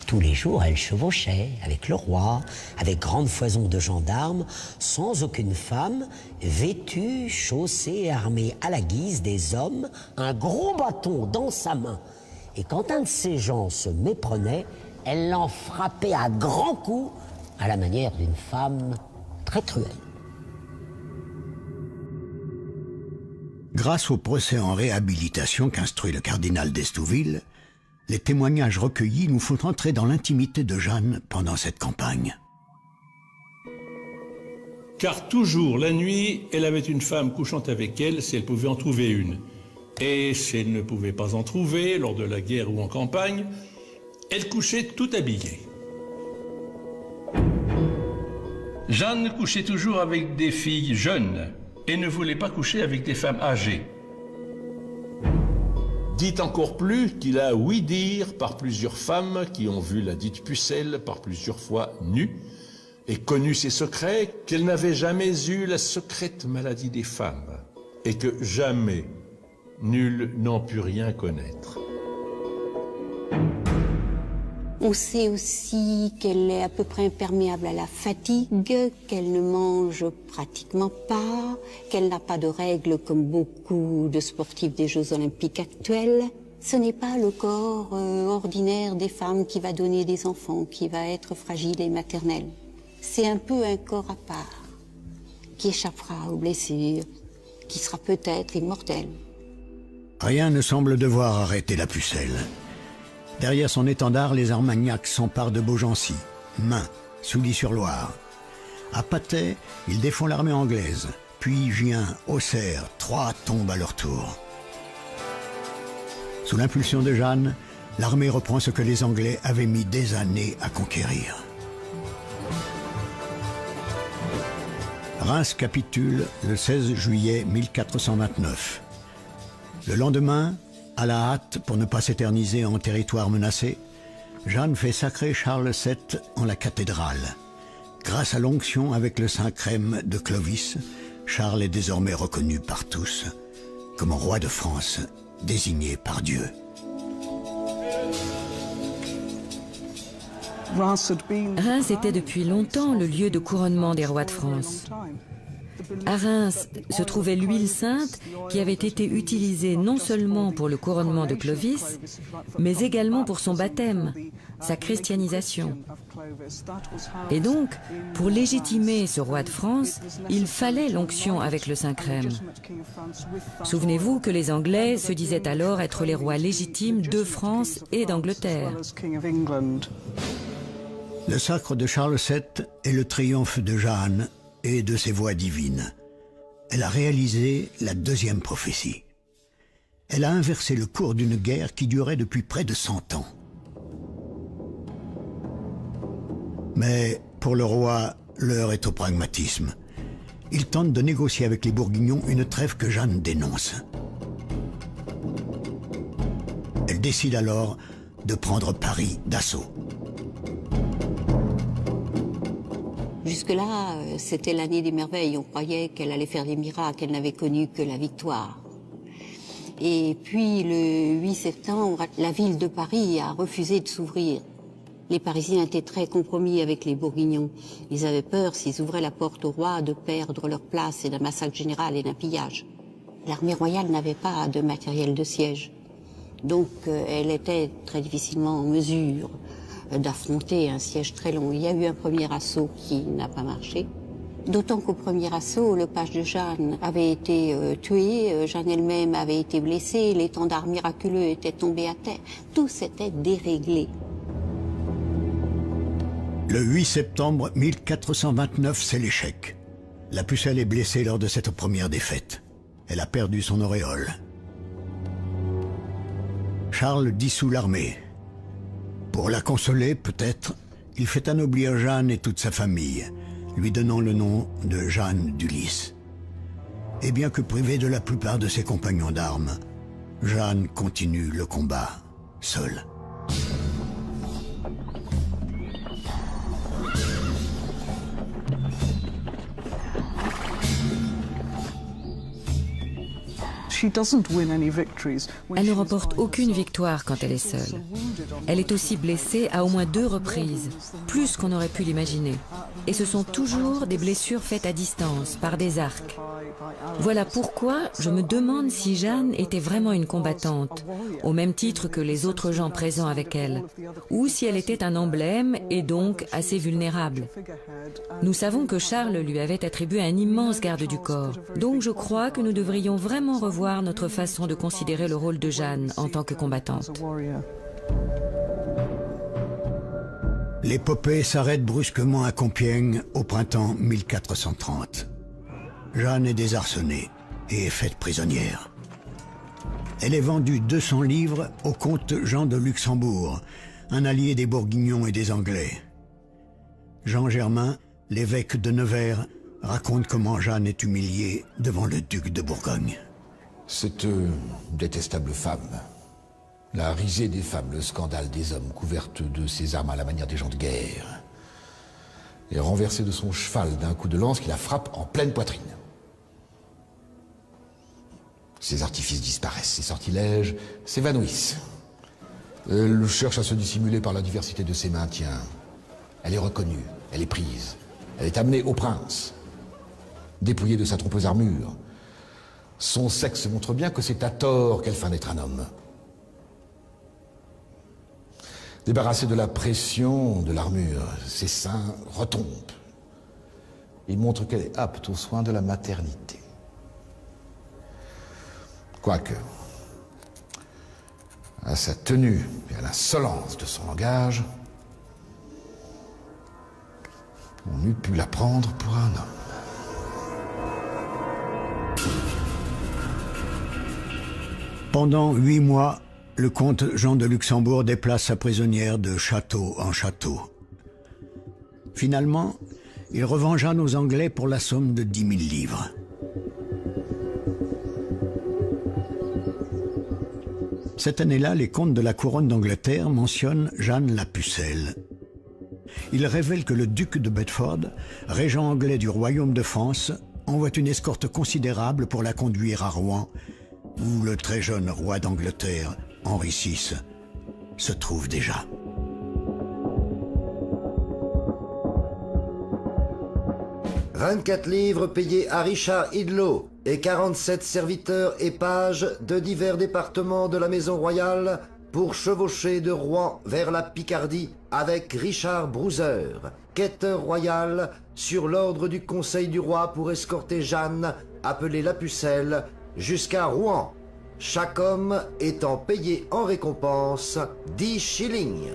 [SPEAKER 5] Tous les jours, elle chevauchait avec le roi, avec grande foison de gendarmes, sans aucune femme, vêtue, chaussée et armée à la guise des hommes, un gros bâton dans sa main. Et quand un de ces gens se méprenait, elle l'en frappait à grands coups, à la manière d'une femme très cruelle.
[SPEAKER 1] Grâce au procès en réhabilitation qu'instruit le cardinal d'Estouville, les témoignages recueillis nous font entrer dans l'intimité de Jeanne pendant cette campagne.
[SPEAKER 2] Car toujours la nuit, elle avait une femme couchant avec elle si elle pouvait en trouver une. Et si elle ne pouvait pas en trouver, lors de la guerre ou en campagne, elle couchait tout habillée. Jeanne couchait toujours avec des filles jeunes et ne voulait pas coucher avec des femmes âgées. Dit encore plus qu'il a ouï dire par plusieurs femmes qui ont vu la dite pucelle par plusieurs fois nue et connu ses secrets, qu'elle n'avait jamais eu la secrète maladie des femmes et que jamais nul n'en put rien connaître.
[SPEAKER 7] On sait aussi qu'elle est à peu près imperméable à la fatigue, qu'elle ne mange pratiquement pas, qu'elle n'a pas de règles comme beaucoup de sportifs des Jeux Olympiques actuels. Ce n'est pas le corps ordinaire des femmes qui va donner des enfants, qui va être fragile et maternel. C'est un peu un corps à part, qui échappera aux blessures, qui sera peut-être immortel.
[SPEAKER 1] Rien ne semble devoir arrêter la pucelle. Derrière son étendard, les Armagnacs s'emparent de Beaugency, Main, Souly-sur-Loire. À Patay, ils défont l'armée anglaise. Puis Gien, Auxerre, Troyes tombent à leur tour. Sous l'impulsion de Jeanne, l'armée reprend ce que les Anglais avaient mis des années à conquérir. Reims capitule le 16 juillet 1429. Le lendemain, à la hâte, pour ne pas s'éterniser en territoire menacé, Jeanne fait sacrer Charles VII en la cathédrale. Grâce à l'onction avec le Saint-Crème de Clovis, Charles est désormais reconnu par tous comme roi de France, désigné par Dieu.
[SPEAKER 6] Reims était depuis longtemps le lieu de couronnement des rois de France. À Reims se trouvait l'huile sainte qui avait été utilisée non seulement pour le couronnement de Clovis, mais également pour son baptême, sa christianisation. Et donc, pour légitimer ce roi de France, il fallait l'onction avec le Saint-Crème. Souvenez-vous que les Anglais se disaient alors être les rois légitimes de France et d'Angleterre.
[SPEAKER 1] Le sacre de Charles VII est le triomphe de Jeanne et de ses voies divines. Elle a réalisé la deuxième prophétie. Elle a inversé le cours d'une guerre qui durait depuis près de 100 ans. Mais pour le roi, l'heure est au pragmatisme. Il tente de négocier avec les Bourguignons une trêve que Jeanne dénonce. Elle décide alors de prendre Paris d'assaut.
[SPEAKER 7] Jusque-là, c'était l'année des merveilles. On croyait qu'elle allait faire des miracles, qu'elle n'avait connu que la victoire. Et puis, le 8 septembre, la ville de Paris a refusé de s'ouvrir. Les Parisiens étaient très compromis avec les Bourguignons. Ils avaient peur, s'ils ouvraient la porte au roi, de perdre leur place et d'un massacre général et d'un pillage. L'armée royale n'avait pas de matériel de siège. Donc, elle était très difficilement en mesure d'affronter un siège très long. Il y a eu un premier assaut qui n'a pas marché. D'autant qu'au premier assaut, le page de Jeanne avait été tué, Jeanne elle-même avait été blessée, l'étendard miraculeux était tombé à terre. Tout s'était déréglé.
[SPEAKER 1] Le 8 septembre 1429, c'est l'échec. La Pucelle est blessée lors de cette première défaite. Elle a perdu son auréole. Charles dissout l'armée. Pour la consoler, peut-être, il fait anoblir Jeanne et toute sa famille, lui donnant le nom de Jeanne d'Ulysse. Et bien que privée de la plupart de ses compagnons d'armes, Jeanne continue le combat, seule.
[SPEAKER 6] Elle ne remporte aucune victoire quand elle est seule. Elle est aussi blessée à au moins 2 reprises, plus qu'on aurait pu l'imaginer. Et ce sont toujours des blessures faites à distance, par des arcs. Voilà pourquoi je me demande si Jeanne était vraiment une combattante, au même titre que les autres gens présents avec elle, ou si elle était un emblème et donc assez vulnérable. Nous savons que Charles lui avait attribué un immense garde du corps, donc je crois que nous devrions vraiment revoir notre façon de considérer le rôle de Jeanne en tant que combattante.
[SPEAKER 1] L'épopée s'arrête brusquement à Compiègne au printemps 1430. Jeanne est désarçonnée et est faite prisonnière. Elle est vendue 200 livres au comte Jean de Luxembourg, un allié des Bourguignons et des Anglais. Jean Germain, l'évêque de Nevers, raconte comment Jeanne est humiliée devant le duc de Bourgogne.
[SPEAKER 13] Cette détestable femme, la risée des femmes, le scandale des hommes, couverte de ses armes à la manière des gens de guerre, est renversée de son cheval d'un coup de lance qui la frappe en pleine poitrine. Ses artifices disparaissent, ses sortilèges s'évanouissent. Elle cherche à se dissimuler par la diversité de ses maintiens. Elle est reconnue, elle est prise, elle est amenée au prince, dépouillée de sa trompeuse armure. Son sexe montre bien que c'est à tort qu'elle feint d'être un homme. Débarrassée de la pression de l'armure, ses seins retombent. Il montre qu'elle est apte aux soins de la maternité. Quoique, à sa tenue et à l'insolence de son langage, on eût pu la prendre pour un homme.
[SPEAKER 1] Pendant 8 mois, le comte Jean de Luxembourg déplace sa prisonnière de château en château. Finalement, il revend Jeanne aux Anglais pour la somme de 10 000 livres. Cette année-là, les comtes de la couronne d'Angleterre mentionnent Jeanne la Pucelle. Ils révèlent que le duc de Bedford, régent anglais du royaume de France, envoie une escorte considérable pour la conduire à Rouen, où le très jeune roi d'Angleterre, Henri VI, se trouve déjà.
[SPEAKER 14] 24 livres payés à Richard Idlot et 47 serviteurs et pages de divers départements de la maison royale pour chevaucher de Rouen vers la Picardie avec Richard Brouzer, quêteur royal, sur l'ordre du Conseil du roi pour escorter Jeanne, appelée la Pucelle, jusqu'à Rouen, chaque homme étant payé en récompense 10 shillings.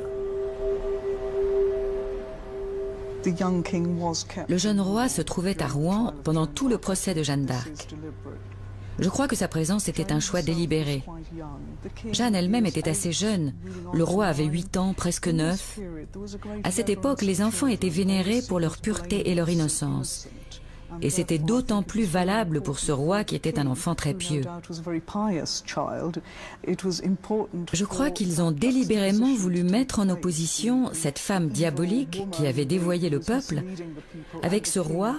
[SPEAKER 6] Le jeune roi se trouvait à Rouen pendant tout le procès de Jeanne d'Arc. Je crois que sa présence était un choix délibéré. Jeanne elle-même était assez jeune. Le roi avait 8 ans, presque 9. À cette époque, les enfants étaient vénérés pour leur pureté et leur innocence. Et c'était d'autant plus valable pour ce roi qui était un enfant très pieux. Je crois qu'ils ont délibérément voulu mettre en opposition cette femme diabolique qui avait dévoyé le peuple avec ce roi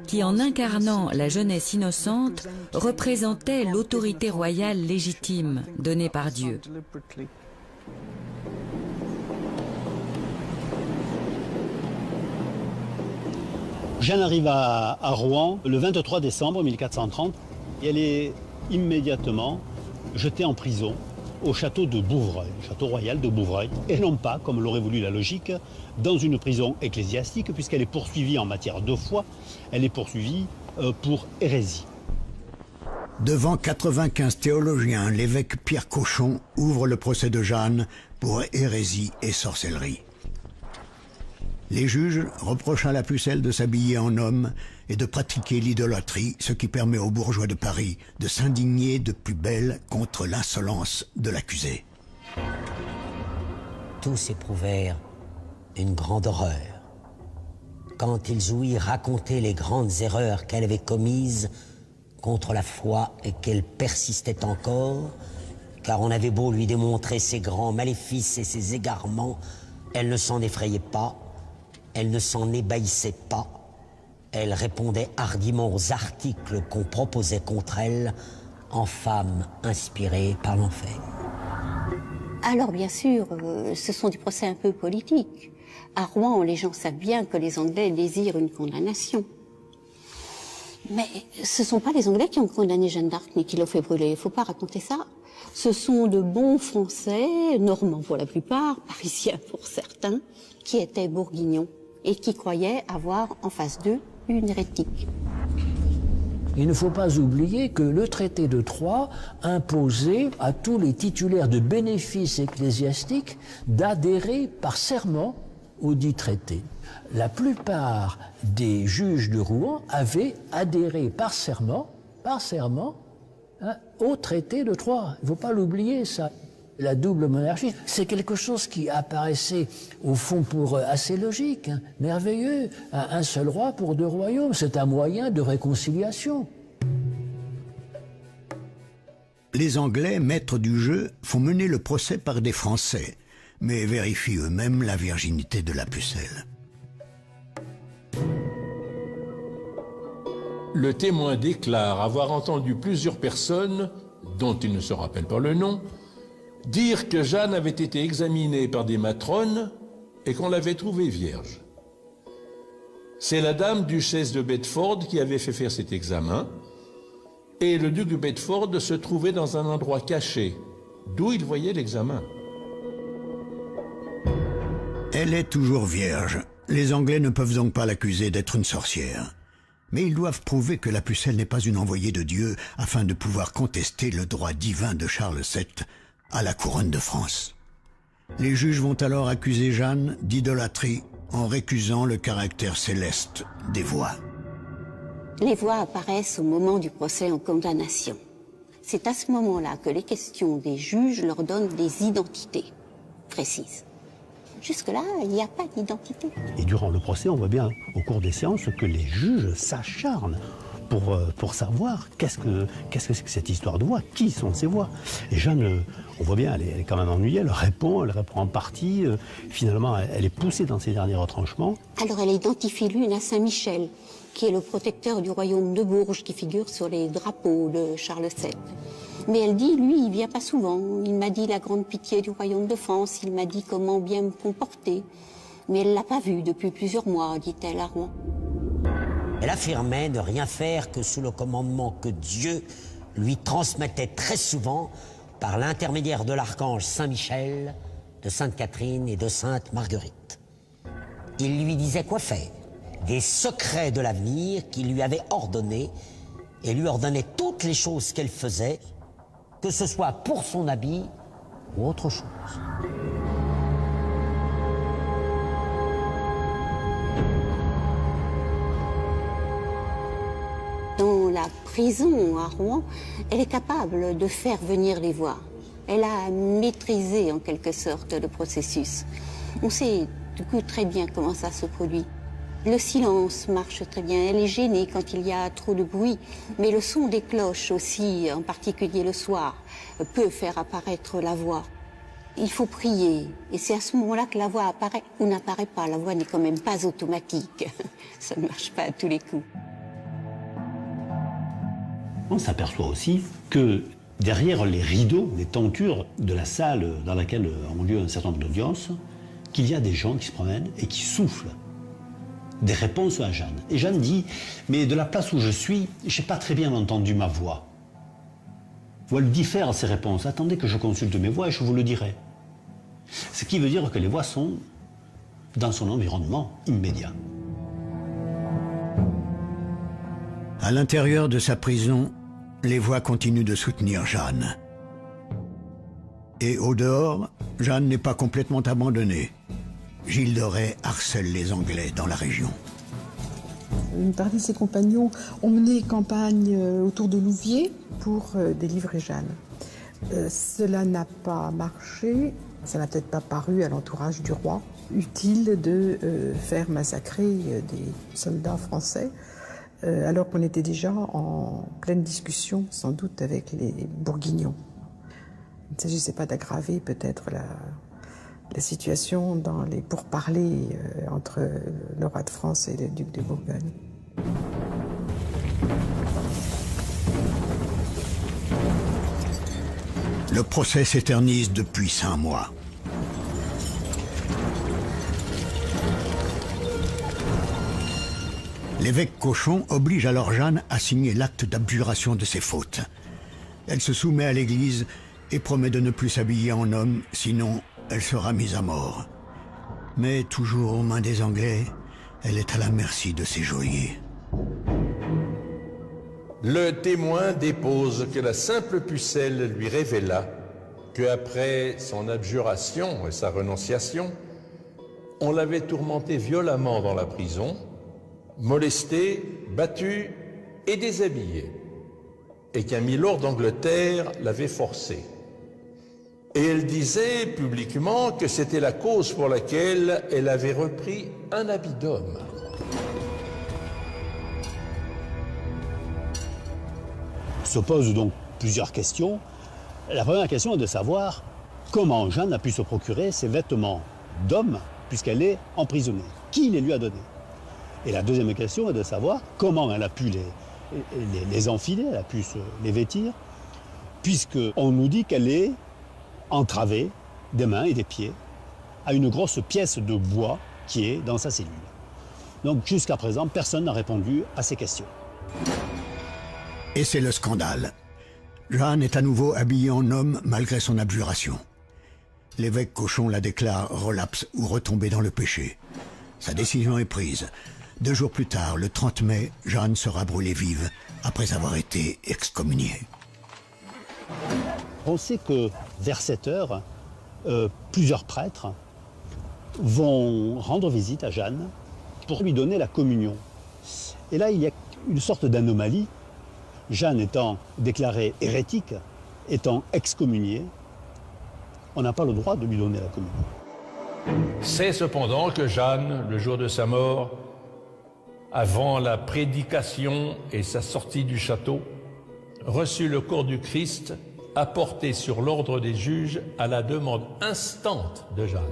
[SPEAKER 6] qui, en incarnant la jeunesse innocente, représentait l'autorité royale légitime donnée par Dieu.
[SPEAKER 8] Jeanne arrive à Rouen le 23 décembre 1430 et elle est immédiatement jetée en prison au château de Bouvreuil, château royal de Bouvreuil, et non pas, comme l'aurait voulu la logique, dans une prison ecclésiastique, puisqu'elle est poursuivie en matière de foi, elle est poursuivie pour hérésie.
[SPEAKER 1] Devant 95 théologiens, l'évêque Pierre Cochon ouvre le procès de Jeanne pour hérésie et sorcellerie. Les juges reprochent à la Pucelle de s'habiller en homme et de pratiquer l'idolâtrie, ce qui permet aux bourgeois de Paris de s'indigner de plus belle contre l'insolence de l'accusé.
[SPEAKER 5] Tous éprouvèrent une grande horreur quand ils ouïrent raconter les grandes erreurs qu'elle avait commises contre la foi et qu'elle persistait encore, car on avait beau lui démontrer ses grands maléfices et ses égarements, elle ne s'en effrayait pas. Elle ne s'en ébahissait pas. Elle répondait hardiment aux articles qu'on proposait contre elle en femme inspirée par l'enfer.
[SPEAKER 7] Alors bien sûr, ce sont des procès un peu politiques. À Rouen, les gens savent bien que les Anglais désirent une condamnation. Mais ce ne sont pas les Anglais qui ont condamné Jeanne d'Arc ni qui l'ont fait brûler. Il ne faut pas raconter ça. Ce sont de bons Français, normands pour la plupart, parisiens pour certains, qui étaient bourguignons et qui croyaient avoir en face d'eux une hérétique.
[SPEAKER 9] Il ne faut pas oublier que le traité de Troyes imposait à tous les titulaires de bénéfices ecclésiastiques d'adhérer par serment au dit traité. La plupart des juges de Rouen avaient adhéré par serment au traité de Troyes. Il ne faut pas l'oublier, ça. La double monarchie, c'est quelque chose qui apparaissait au fond pour assez logique, merveilleux. Un seul roi pour 2 royaumes, c'est un moyen de réconciliation.
[SPEAKER 1] Les Anglais, maîtres du jeu, font mener le procès par des Français, mais vérifient eux-mêmes la virginité de la Pucelle.
[SPEAKER 2] Le témoin déclare avoir entendu plusieurs personnes, dont il ne se rappelle pas le nom, dire que Jeanne avait été examinée par des matrones et qu'on l'avait trouvée vierge. C'est la dame duchesse de Bedford qui avait fait faire cet examen, et le duc de Bedford se trouvait dans un endroit caché, d'où il voyait l'examen.
[SPEAKER 1] Elle est toujours vierge. Les Anglais ne peuvent donc pas l'accuser d'être une sorcière. Mais ils doivent prouver que la Pucelle n'est pas une envoyée de Dieu afin de pouvoir contester le droit divin de Charles VII à la couronne de France. Les juges vont alors accuser Jeanne d'idolâtrie en récusant le caractère céleste des voix.
[SPEAKER 7] Les voix apparaissent au moment du procès en condamnation. C'est à ce moment-là que les questions des juges leur donnent des identités précises. Jusque-là, il n'y a pas d'identité.
[SPEAKER 8] Et durant le procès, on voit bien au cours des séances que les juges s'acharnent pour savoir qu'est-ce que c'est que cette histoire de voix, qui sont ces voix. Et Jeanne, on voit bien, elle est quand même ennuyée, elle répond en partie, finalement elle est poussée dans ses derniers retranchements.
[SPEAKER 7] Alors elle identifie l'une à Saint-Michel, qui est le protecteur du royaume de Bourges, qui figure sur les drapeaux de Charles VII. Mais elle dit, lui, il vient pas souvent. Il m'a dit la grande pitié du royaume de France, il m'a dit comment bien me comporter. Mais elle l'a pas vu depuis plusieurs mois, dit-elle à Rouen.
[SPEAKER 5] Elle affirmait ne rien faire que sous le commandement que Dieu lui transmettait très souvent par l'intermédiaire de l'archange Saint-Michel, de Sainte Catherine et de Sainte Marguerite. Il lui disait quoi faire, des secrets de l'avenir qu'il lui avait ordonnés, et lui ordonnait toutes les choses qu'elle faisait, que ce soit pour son habit ou autre chose.
[SPEAKER 7] Dans la prison à Rouen, elle est capable de faire venir les voix. Elle a maîtrisé en quelque sorte le processus. On sait du coup très bien comment ça se produit. Le silence marche très bien, elle est gênée quand il y a trop de bruit, mais le son des cloches aussi, en particulier le soir, peut faire apparaître la voix. Il faut prier, et c'est à ce moment-là que la voix apparaît ou n'apparaît pas. La voix n'est quand même pas automatique, ça ne marche pas à tous les coups.
[SPEAKER 11] On s'aperçoit aussi que derrière les rideaux, les tentures de la salle dans laquelle ont lieu un certain nombre d'audiences, qu'il y a des gens qui se promènent et qui soufflent des réponses à Jeanne. Et Jeanne dit, mais de la place où je suis, je n'ai pas très bien entendu ma voix. Ou elle diffère ces réponses. Attendez que je consulte mes voix et je vous le dirai. Ce qui veut dire que les voix sont dans son environnement immédiat.
[SPEAKER 1] À l'intérieur de sa prison, les voix continuent de soutenir Jeanne. Et au dehors, Jeanne n'est pas complètement abandonnée. Gilles de Rais harcèle les Anglais dans la région.
[SPEAKER 3] Une partie de ses compagnons ont mené campagne autour de Louviers pour délivrer Jeanne. Cela n'a pas marché, ça n'a peut-être pas paru à l'entourage du roi utile de faire massacrer des soldats français, alors qu'on était déjà en pleine discussion, sans doute, avec les Bourguignons. Il ne s'agissait pas d'aggraver peut-être la situation dans les pourparlers entre le roi de France et le duc de Bourgogne.
[SPEAKER 1] Le procès s'éternise depuis 5 mois. L'évêque Cauchon oblige alors Jeanne à signer l'acte d'abjuration de ses fautes. Elle se soumet à l'Église et promet de ne plus s'habiller en homme, sinon elle sera mise à mort. Mais toujours aux mains des Anglais, elle est à la merci de ses geôliers.
[SPEAKER 2] Le témoin dépose que la simple pucelle lui révéla qu'après son abjuration et sa renonciation, on l'avait tourmenté violemment dans la prison, molesté, battu et déshabillé, et qu'un milord d'Angleterre l'avait forcé. Et elle disait publiquement que c'était la cause pour laquelle elle avait repris un habit d'homme.
[SPEAKER 8] Se posent donc plusieurs questions. La première question est de savoir comment Jeanne a pu se procurer ces vêtements d'homme puisqu'elle est emprisonnée. Qui les lui a donnés? Et la deuxième question est de savoir comment elle a pu les enfiler, elle a pu les vêtir, puisqu'on nous dit qu'elle est entravée des mains et des pieds à une grosse pièce de bois qui est dans sa cellule. Donc jusqu'à présent, personne n'a répondu à ces questions.
[SPEAKER 1] Et c'est le scandale. Jeanne est à nouveau habillée en homme malgré son abjuration. L'évêque Cauchon la déclare relapse ou retombée dans le péché. Sa décision est prise. 2 jours plus tard, le 30 mai, Jeanne sera brûlée vive après avoir été excommuniée.
[SPEAKER 8] On sait que vers 7 heures, plusieurs prêtres vont rendre visite à Jeanne pour lui donner la communion. Et là, il y a une sorte d'anomalie. Jeanne étant déclarée hérétique, étant excommuniée, on n'a pas le droit de lui donner la communion.
[SPEAKER 2] C'est cependant que Jeanne, le jour de sa mort, avant la prédication et sa sortie du château, reçut le corps du Christ apporté sur l'ordre des juges à la demande instante de Jeanne.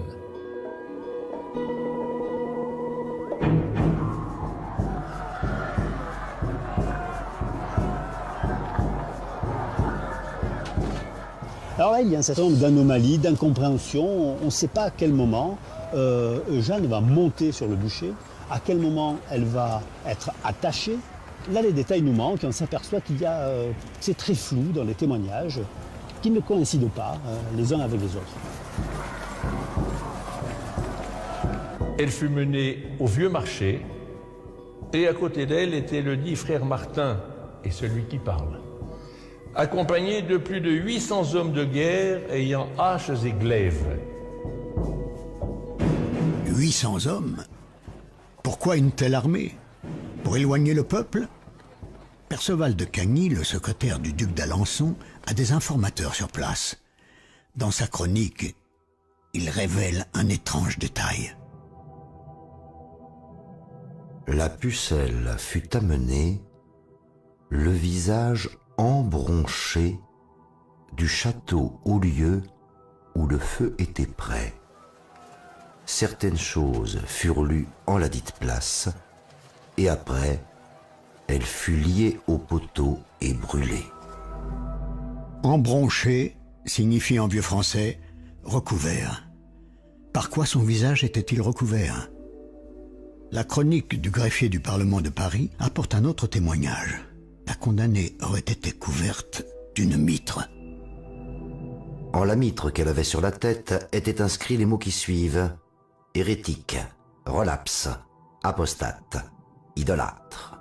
[SPEAKER 8] Alors là, il y a un certain nombre d'anomalies, d'incompréhensions. On ne sait pas à quel moment Jeanne va monter sur le bûcher. À quel moment elle va être attachée? Là, les détails nous manquent et on s'aperçoit qu'il y a... c'est très flou dans les témoignages qui ne coïncident pas les uns avec les autres.
[SPEAKER 2] Elle fut menée au Vieux Marché et à côté d'elle était le dit frère Martin, et celui qui parle, accompagné de plus de 800 hommes de guerre ayant haches et glaives.
[SPEAKER 1] 800 hommes? Pourquoi une telle armée? Pour éloigner le peuple? Perceval de Cagny, le secrétaire du duc d'Alençon, a des informateurs sur place. Dans sa chronique, il révèle un étrange détail.
[SPEAKER 4] La pucelle fut amenée, le visage embronché, du château au lieu où le feu était prêt. Certaines choses furent lues en la dite place, et après, elle fut liée au poteau et brûlée.
[SPEAKER 1] Embronché signifie en vieux français recouvert. Par quoi son visage était-il recouvert? La chronique du greffier du Parlement de Paris apporte un autre témoignage. La condamnée aurait été couverte d'une mitre.
[SPEAKER 4] En la mitre qu'elle avait sur la tête étaient inscrits les mots qui suivent: hérétique, relapse, apostate, idolâtre.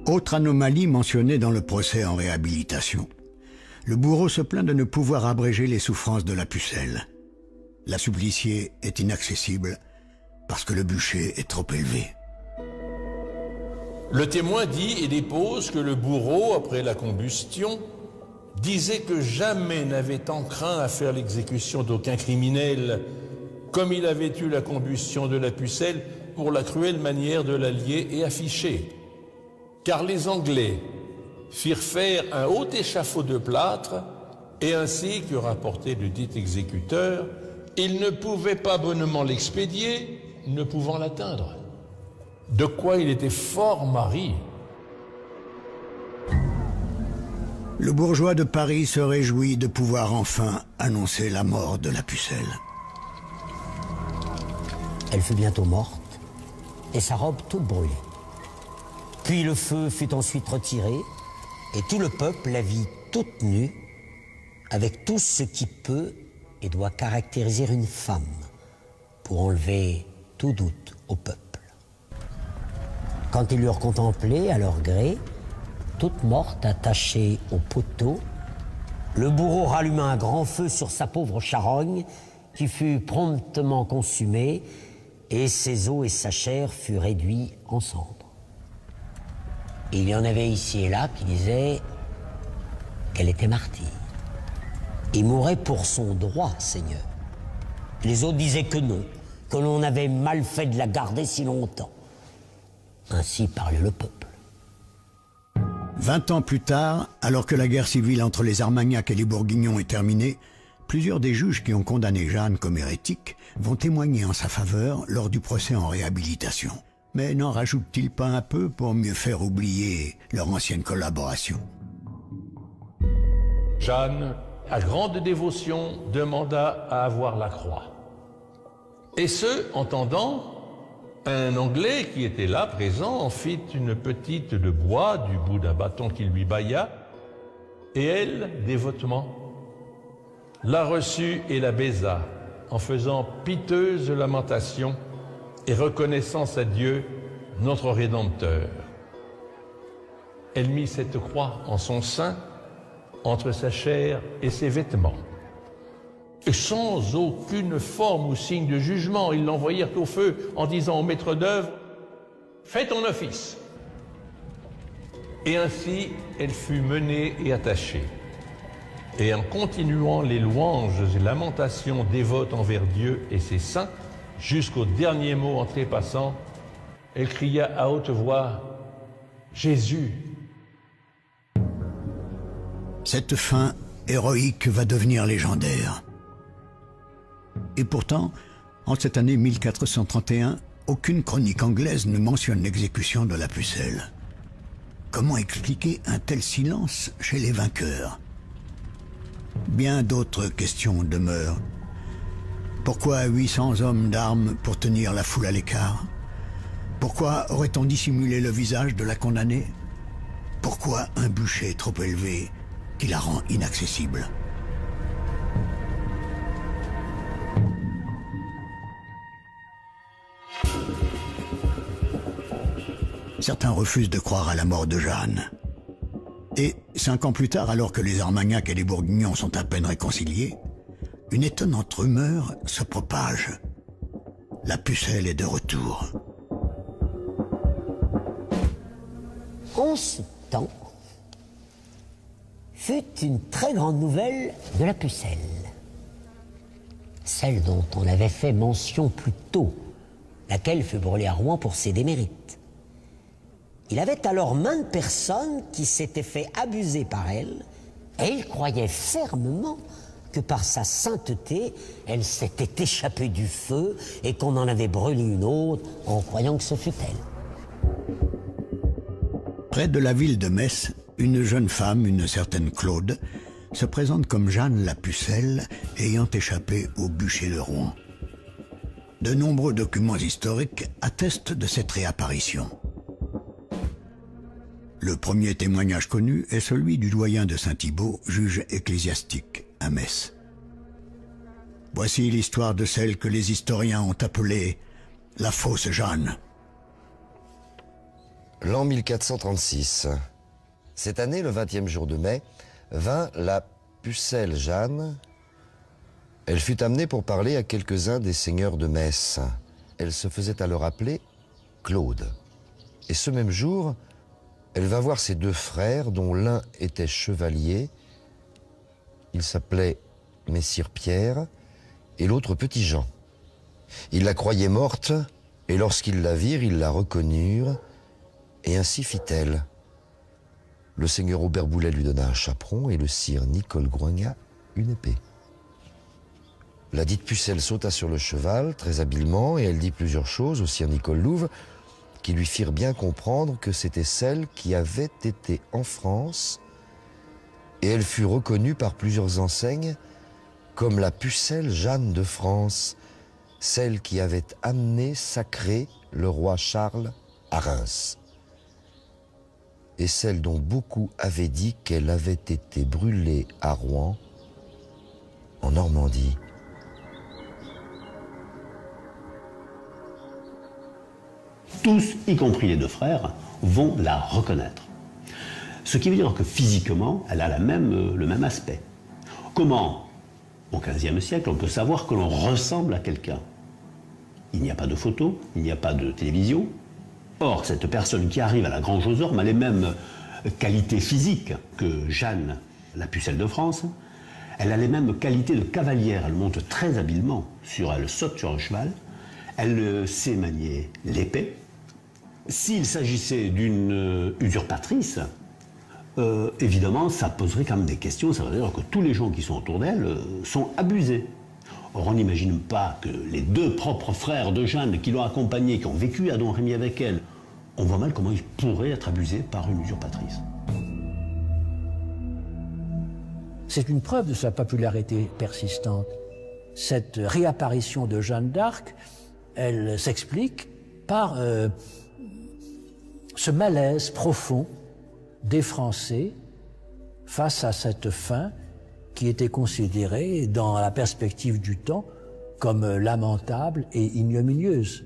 [SPEAKER 1] Autre anomalie mentionnée dans le procès en réhabilitation. Le bourreau se plaint de ne pouvoir abréger les souffrances de la pucelle. La suppliciée est inaccessible parce que le bûcher est trop élevé.
[SPEAKER 2] Le témoin dit et dépose que le bourreau, après la combustion, disait que jamais n'avait tant craint à faire l'exécution d'aucun criminel, comme il avait eu la combustion de la pucelle pour la cruelle manière de la lier et afficher. Car les Anglais firent faire un haut échafaud de plâtre, et ainsi que rapportait le dit exécuteur, ils ne pouvaient pas bonnement l'expédier, ne pouvant l'atteindre. De quoi il était fort mari.
[SPEAKER 1] Le bourgeois de Paris se réjouit de pouvoir enfin annoncer la mort de la pucelle.
[SPEAKER 5] Elle fut bientôt morte, et sa robe toute brûlée. Puis le feu fut ensuite retiré, et tout le peuple la vit toute nue, avec tout ce qui peut et doit caractériser une femme, pour enlever tout doute au peuple. Quand ils l'eurent contemplée à leur gré, toute morte attachée au poteau, le bourreau ralluma un grand feu sur sa pauvre charogne, qui fut promptement consumée, et ses os et sa chair furent réduits en cendres. Il y en avait ici et là qui disaient qu'elle était martyre et mourait pour son droit, Seigneur. Les autres disaient que non, que l'on avait mal fait de la garder si longtemps. Ainsi parlait le peuple.
[SPEAKER 1] 20 ans plus tard, alors que la guerre civile entre les Armagnacs et les Bourguignons est terminée, plusieurs des juges qui ont condamné Jeanne comme hérétique vont témoigner en sa faveur lors du procès en réhabilitation. Mais n'en rajoutent-ils pas un peu pour mieux faire oublier leur ancienne collaboration?
[SPEAKER 2] Jeanne, à grande dévotion, demanda à avoir la croix. Et ce, entendant, un Anglais qui était là, présent, en fit une petite de bois du bout d'un bâton qui lui bailla, et elle, dévotement, la reçut et la baisa, en faisant piteuse lamentation et reconnaissance à Dieu, notre Rédempteur. Elle mit cette croix en son sein, entre sa chair et ses vêtements. Et sans aucune forme ou signe de jugement, ils l'envoyèrent au feu en disant au maître d'œuvre « Fais ton office !» Et ainsi, elle fut menée et attachée. Et en continuant les louanges et lamentations dévotes envers Dieu et ses saints, jusqu'au dernier mot en trépassant, elle cria à haute voix « Jésus !»
[SPEAKER 1] Cette fin héroïque va devenir légendaire. Et pourtant, en cette année 1431, aucune chronique anglaise ne mentionne l'exécution de la pucelle. Comment expliquer un tel silence chez les vainqueurs? Bien d'autres questions demeurent. Pourquoi 800 hommes d'armes pour tenir la foule à l'écart? Pourquoi aurait-on dissimulé le visage de la condamnée? Pourquoi un bûcher trop élevé qui la rend inaccessible? Certains refusent de croire à la mort de Jeanne. Et 5 ans plus tard, alors que les Armagnacs et les Bourguignons sont à peine réconciliés, une étonnante rumeur se propage. La pucelle est de retour.
[SPEAKER 5] En ce temps, fut une très grande nouvelle de la pucelle. Celle dont on avait fait mention plus tôt, laquelle fut brûlée à Rouen pour ses démérites. Il avait alors maintes personnes qui s'étaient fait abuser par elle, et il croyait fermement que par sa sainteté, elle s'était échappée du feu et qu'on en avait brûlé une autre en croyant que ce fût elle.
[SPEAKER 1] Près de la ville de Metz, une jeune femme, une certaine Claude, se présente comme Jeanne la Pucelle ayant échappé au bûcher de Rouen. De nombreux documents historiques attestent de cette réapparition. Le premier témoignage connu est celui du doyen de Saint-Thibault, juge ecclésiastique à Metz. Voici l'histoire de celle que les historiens ont appelée la fausse Jeanne.
[SPEAKER 14] L'an 1436. Cette année, le 20e jour de mai, vint la pucelle Jeanne. Elle fut amenée pour parler à quelques-uns des seigneurs de Metz. Elle se faisait alors appeler Claude. Et ce même jour, elle va voir ses 2 frères, dont l'un était chevalier. Il s'appelait Messire Pierre, et l'autre Petit Jean. Ils la croyaient morte, et lorsqu'ils la virent, ils la reconnurent, et ainsi fit-elle. Le seigneur Aubert Boulet lui donna un chaperon, et le sire Nicole Groignat une épée. La dite pucelle sauta sur le cheval, très habilement, et elle dit plusieurs choses au sire Nicole Louve, qui lui firent bien comprendre que c'était celle qui avait été en France, et elle fut reconnue par plusieurs enseignes comme la pucelle Jeanne de France, celle qui avait amené sacré le roi Charles à Reims, et celle dont beaucoup avaient dit qu'elle avait été brûlée à Rouen, en Normandie.
[SPEAKER 11] Tous, y compris les 2 frères, vont la reconnaître. Ce qui veut dire que physiquement, elle a le même aspect. Comment, au XVe siècle, on peut savoir que l'on ressemble à quelqu'un? Il n'y a pas de photo, il n'y a pas de télévision. Or, cette personne qui arrive à la Grange aux Ormes a les mêmes qualités physiques que Jeanne, la pucelle de France. Elle a les mêmes qualités de cavalière. Elle monte très habilement, elle saute sur un cheval. Elle sait manier l'épée. S'il s'agissait d'une usurpatrice, évidemment, ça poserait quand même des questions. Ça veut dire que tous les gens qui sont autour d'elle sont abusés. Or, on n'imagine pas que les 2 propres frères de Jeanne qui l'ont accompagnée, qui ont vécu à Domremy avec elle, on voit mal comment ils pourraient être abusés par une usurpatrice.
[SPEAKER 9] C'est une preuve de sa popularité persistante. Cette réapparition de Jeanne d'Arc, elle s'explique par ce malaise profond des Français face à cette fin qui était considérée, dans la perspective du temps, comme lamentable et ignominieuse.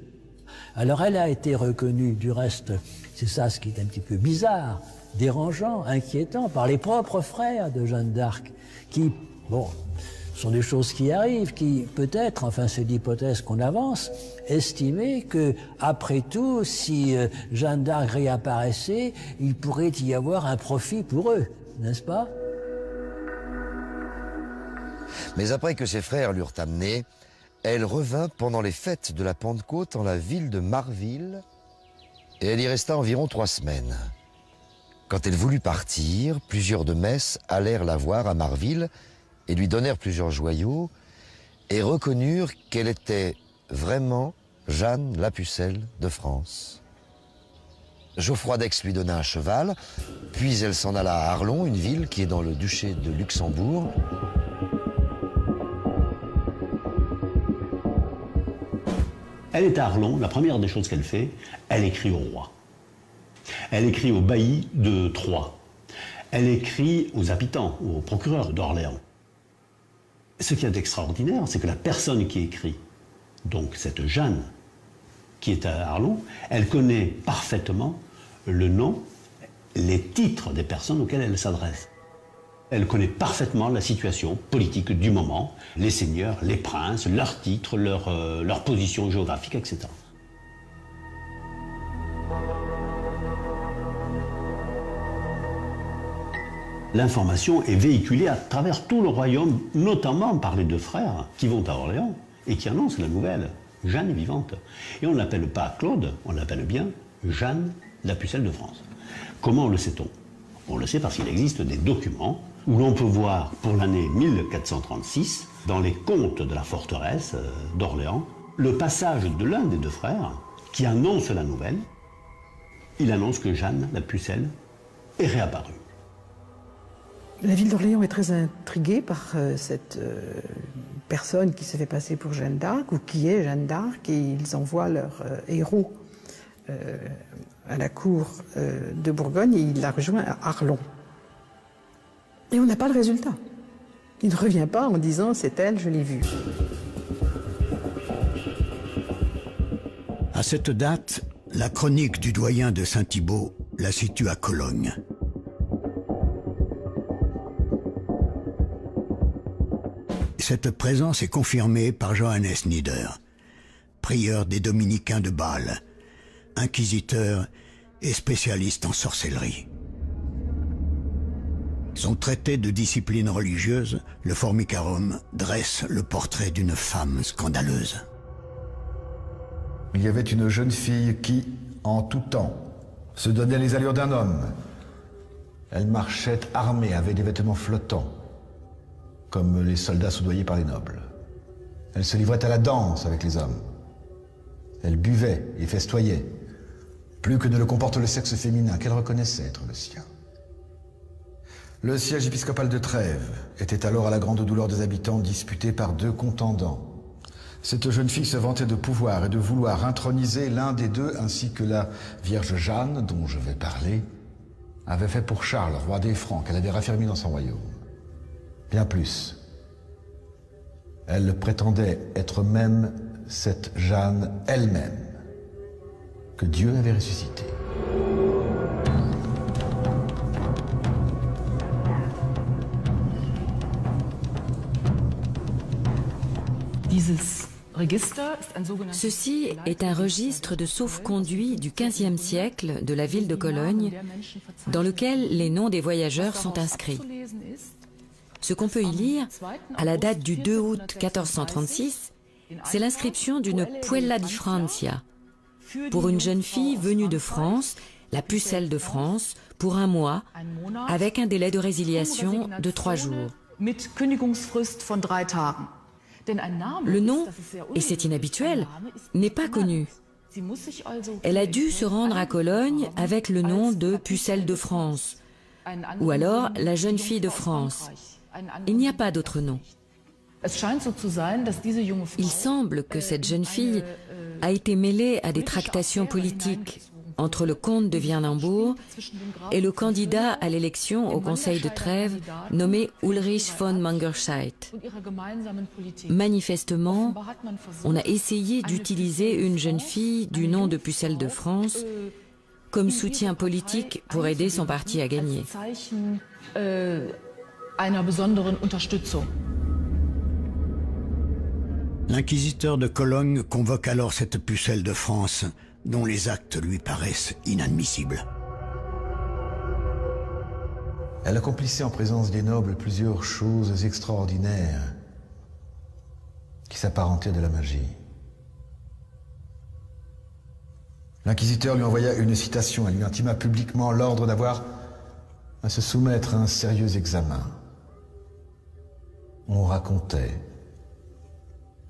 [SPEAKER 9] Alors elle a été reconnue, du reste, c'est ça ce qui est un petit peu bizarre, dérangeant, inquiétant, par les propres frères de Jeanne d'Arc, qui, bon, sont des choses qui arrivent, qui peut-être, enfin c'est l'hypothèse qu'on avance, estimaient que, après tout, si Jeanne d'Arc réapparaissait, il pourrait y avoir un profit pour eux, n'est-ce pas?
[SPEAKER 14] Mais après que ses frères l'eurent amenée, elle revint pendant les fêtes de la Pentecôte en la ville de Marville, et elle y resta environ 3 semaines. Quand elle voulut partir, plusieurs de Metz allèrent la voir à Marville et lui donnèrent plusieurs joyaux et reconnurent qu'elle était vraiment Jeanne la Pucelle de France. Geoffroy d'Aix lui donna un cheval, puis elle s'en alla à Arlon, une ville qui est dans le duché de Luxembourg.
[SPEAKER 11] Elle est à Arlon, la première des choses qu'elle fait, elle écrit au roi. Elle écrit au bailli de Troyes. Elle écrit aux habitants, aux procureurs d'Orléans. Ce qui est extraordinaire, c'est que la personne qui écrit, donc cette Jeanne qui est à Arlon, elle connaît parfaitement le nom, les titres des personnes auxquelles elle s'adresse. Elle connaît parfaitement la situation politique du moment, les seigneurs, les princes, leurs titres, leur position géographique, etc. L'information est véhiculée à travers tout le royaume, notamment par les deux frères qui vont à Orléans et qui annoncent la nouvelle. Jeanne est vivante. Et on ne l'appelle pas Claude, on l'appelle bien Jeanne, la pucelle de France. Comment le sait-on? On le sait parce qu'il existe des documents où l'on peut voir pour l'année 1436, dans les comptes de la forteresse d'Orléans, le passage de l'un des deux frères qui annonce la nouvelle. Il annonce que Jeanne, la pucelle, est réapparue.
[SPEAKER 3] La ville d'Orléans est très intriguée par cette personne qui se fait passer pour Jeanne d'Arc, ou qui est Jeanne d'Arc, et ils envoient leur héros à la cour de Bourgogne, et il la rejoint à Arlon. Et on n'a pas le résultat. Il ne revient pas en disant « c'est elle, je l'ai vue ».
[SPEAKER 1] À cette date, la chronique du doyen de Saint-Thibault la situe à Cologne. Cette présence est confirmée par Johannes Nieder, prieur des dominicains de Bâle, inquisiteur et spécialiste en sorcellerie. Son traité de discipline religieuse, le Formicarum, dresse le portrait d'une femme scandaleuse.
[SPEAKER 13] Il y avait une jeune fille qui, en tout temps, se donnait les allures d'un homme. Elle marchait armée avec des vêtements flottants, comme les soldats soudoyés par les nobles. Elle se livrait à la danse avec les hommes. Elle buvait et festoyait, plus que ne le comporte le sexe féminin qu'elle reconnaissait être le sien. Le siège épiscopal de Trèves était alors à la grande douleur des habitants, disputé par deux contendants. Cette jeune fille se vantait de pouvoir et de vouloir introniser l'un des deux, ainsi que la Vierge Jeanne, dont je vais parler, avait fait pour Charles, roi des Francs, qu'elle avait raffermi dans son royaume. Bien plus. Elle prétendait être même cette Jeanne elle-même, que Dieu avait ressuscitée.
[SPEAKER 6] Ceci est un registre de sauf-conduit du XVe siècle de la ville de Cologne, dans lequel les noms des voyageurs sont inscrits. Ce qu'on peut y lire, à la date du 2 août 1436, c'est l'inscription d'une Puella di Francia, pour une jeune fille venue de France, la pucelle de France, pour un mois, avec un délai de résiliation de 3 jours. Le nom, et c'est inhabituel, n'est pas connu. Elle a dû se rendre à Cologne avec le nom de Pucelle de France, ou alors la jeune fille de France. Il n'y a pas d'autre nom. Il semble que cette jeune fille a été mêlée à des tractations politiques entre le comte de Wiernimbourg et le candidat à l'élection au conseil de Trèves nommé Ulrich von Mangerscheid. Manifestement, on a essayé d'utiliser une jeune fille du nom de Pucelle de France comme soutien politique pour aider son parti à gagner.
[SPEAKER 1] L'inquisiteur de Cologne convoque alors cette pucelle de France, dont les actes lui paraissent inadmissibles.
[SPEAKER 13] Elle accomplissait en présence des nobles plusieurs choses extraordinaires qui s'apparentaient de la magie. L'inquisiteur lui envoya une citation et lui intima publiquement l'ordre d'avoir à se soumettre à un sérieux examen. On racontait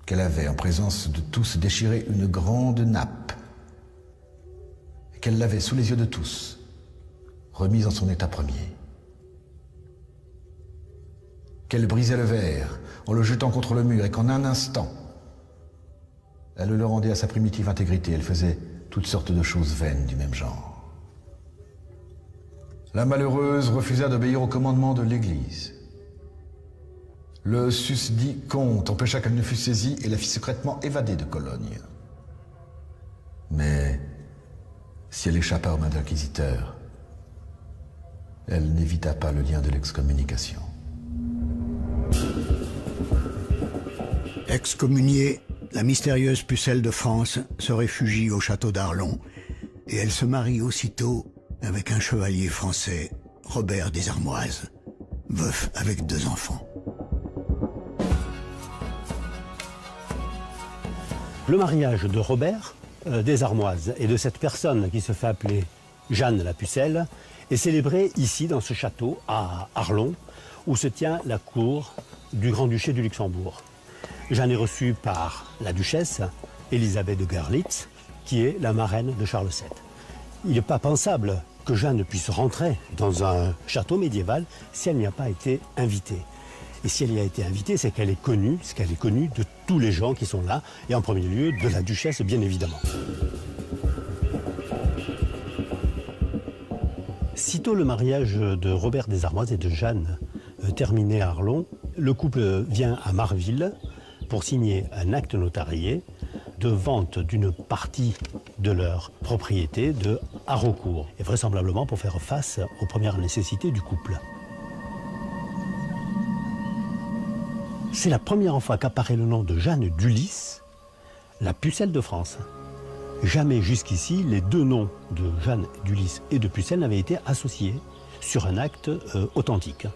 [SPEAKER 13] qu'elle avait, en présence de tous, déchiré une grande nappe et qu'elle l'avait, sous les yeux de tous, remise en son état premier. Qu'elle brisait le verre en le jetant contre le mur et qu'en un instant, Elle le rendait à sa primitive intégrité. Elle faisait toutes sortes de choses vaines du même genre. La malheureuse refusa d'obéir au commandement de l'Église. Le susdit comte empêcha qu'elle ne fût saisie et la fit secrètement évader de Cologne. Mais si elle échappa aux mains de l'inquisiteur, elle n'évita pas le lien de l'excommunication.
[SPEAKER 1] Excommuniée, la mystérieuse pucelle de France se réfugie au château d'Arlon et elle se marie aussitôt avec un chevalier français, Robert des Armoises, veuf avec 2 enfants.
[SPEAKER 8] Le mariage de Robert des Armoises et de cette personne qui se fait appeler Jeanne la Pucelle est célébré ici dans ce château à Arlon où se tient la cour du Grand-Duché du Luxembourg. Jeanne est reçue par la duchesse Élisabeth de Görlitz qui est la marraine de Charles VII. Il n'est pas pensable que Jeanne puisse rentrer dans un château médiéval si elle n'y a pas été invitée. Et si elle y a été invitée, c'est qu'elle est connue, de tous les gens qui sont là, et en premier lieu de la duchesse, bien évidemment. Sitôt le mariage de Robert des Armoises et de Jeanne terminé à Arlon, le couple vient à Marville pour signer un acte notarié de vente d'une partie de leur propriété de Haraucourt, et vraisemblablement pour faire face aux premières nécessités du couple. C'est la première fois qu'apparaît le nom de Jeanne d'Ulysse, la pucelle de France. Jamais jusqu'ici, les 2 noms de Jeanne d'Ulysse et de Pucelle n'avaient été associés sur un acte authentique.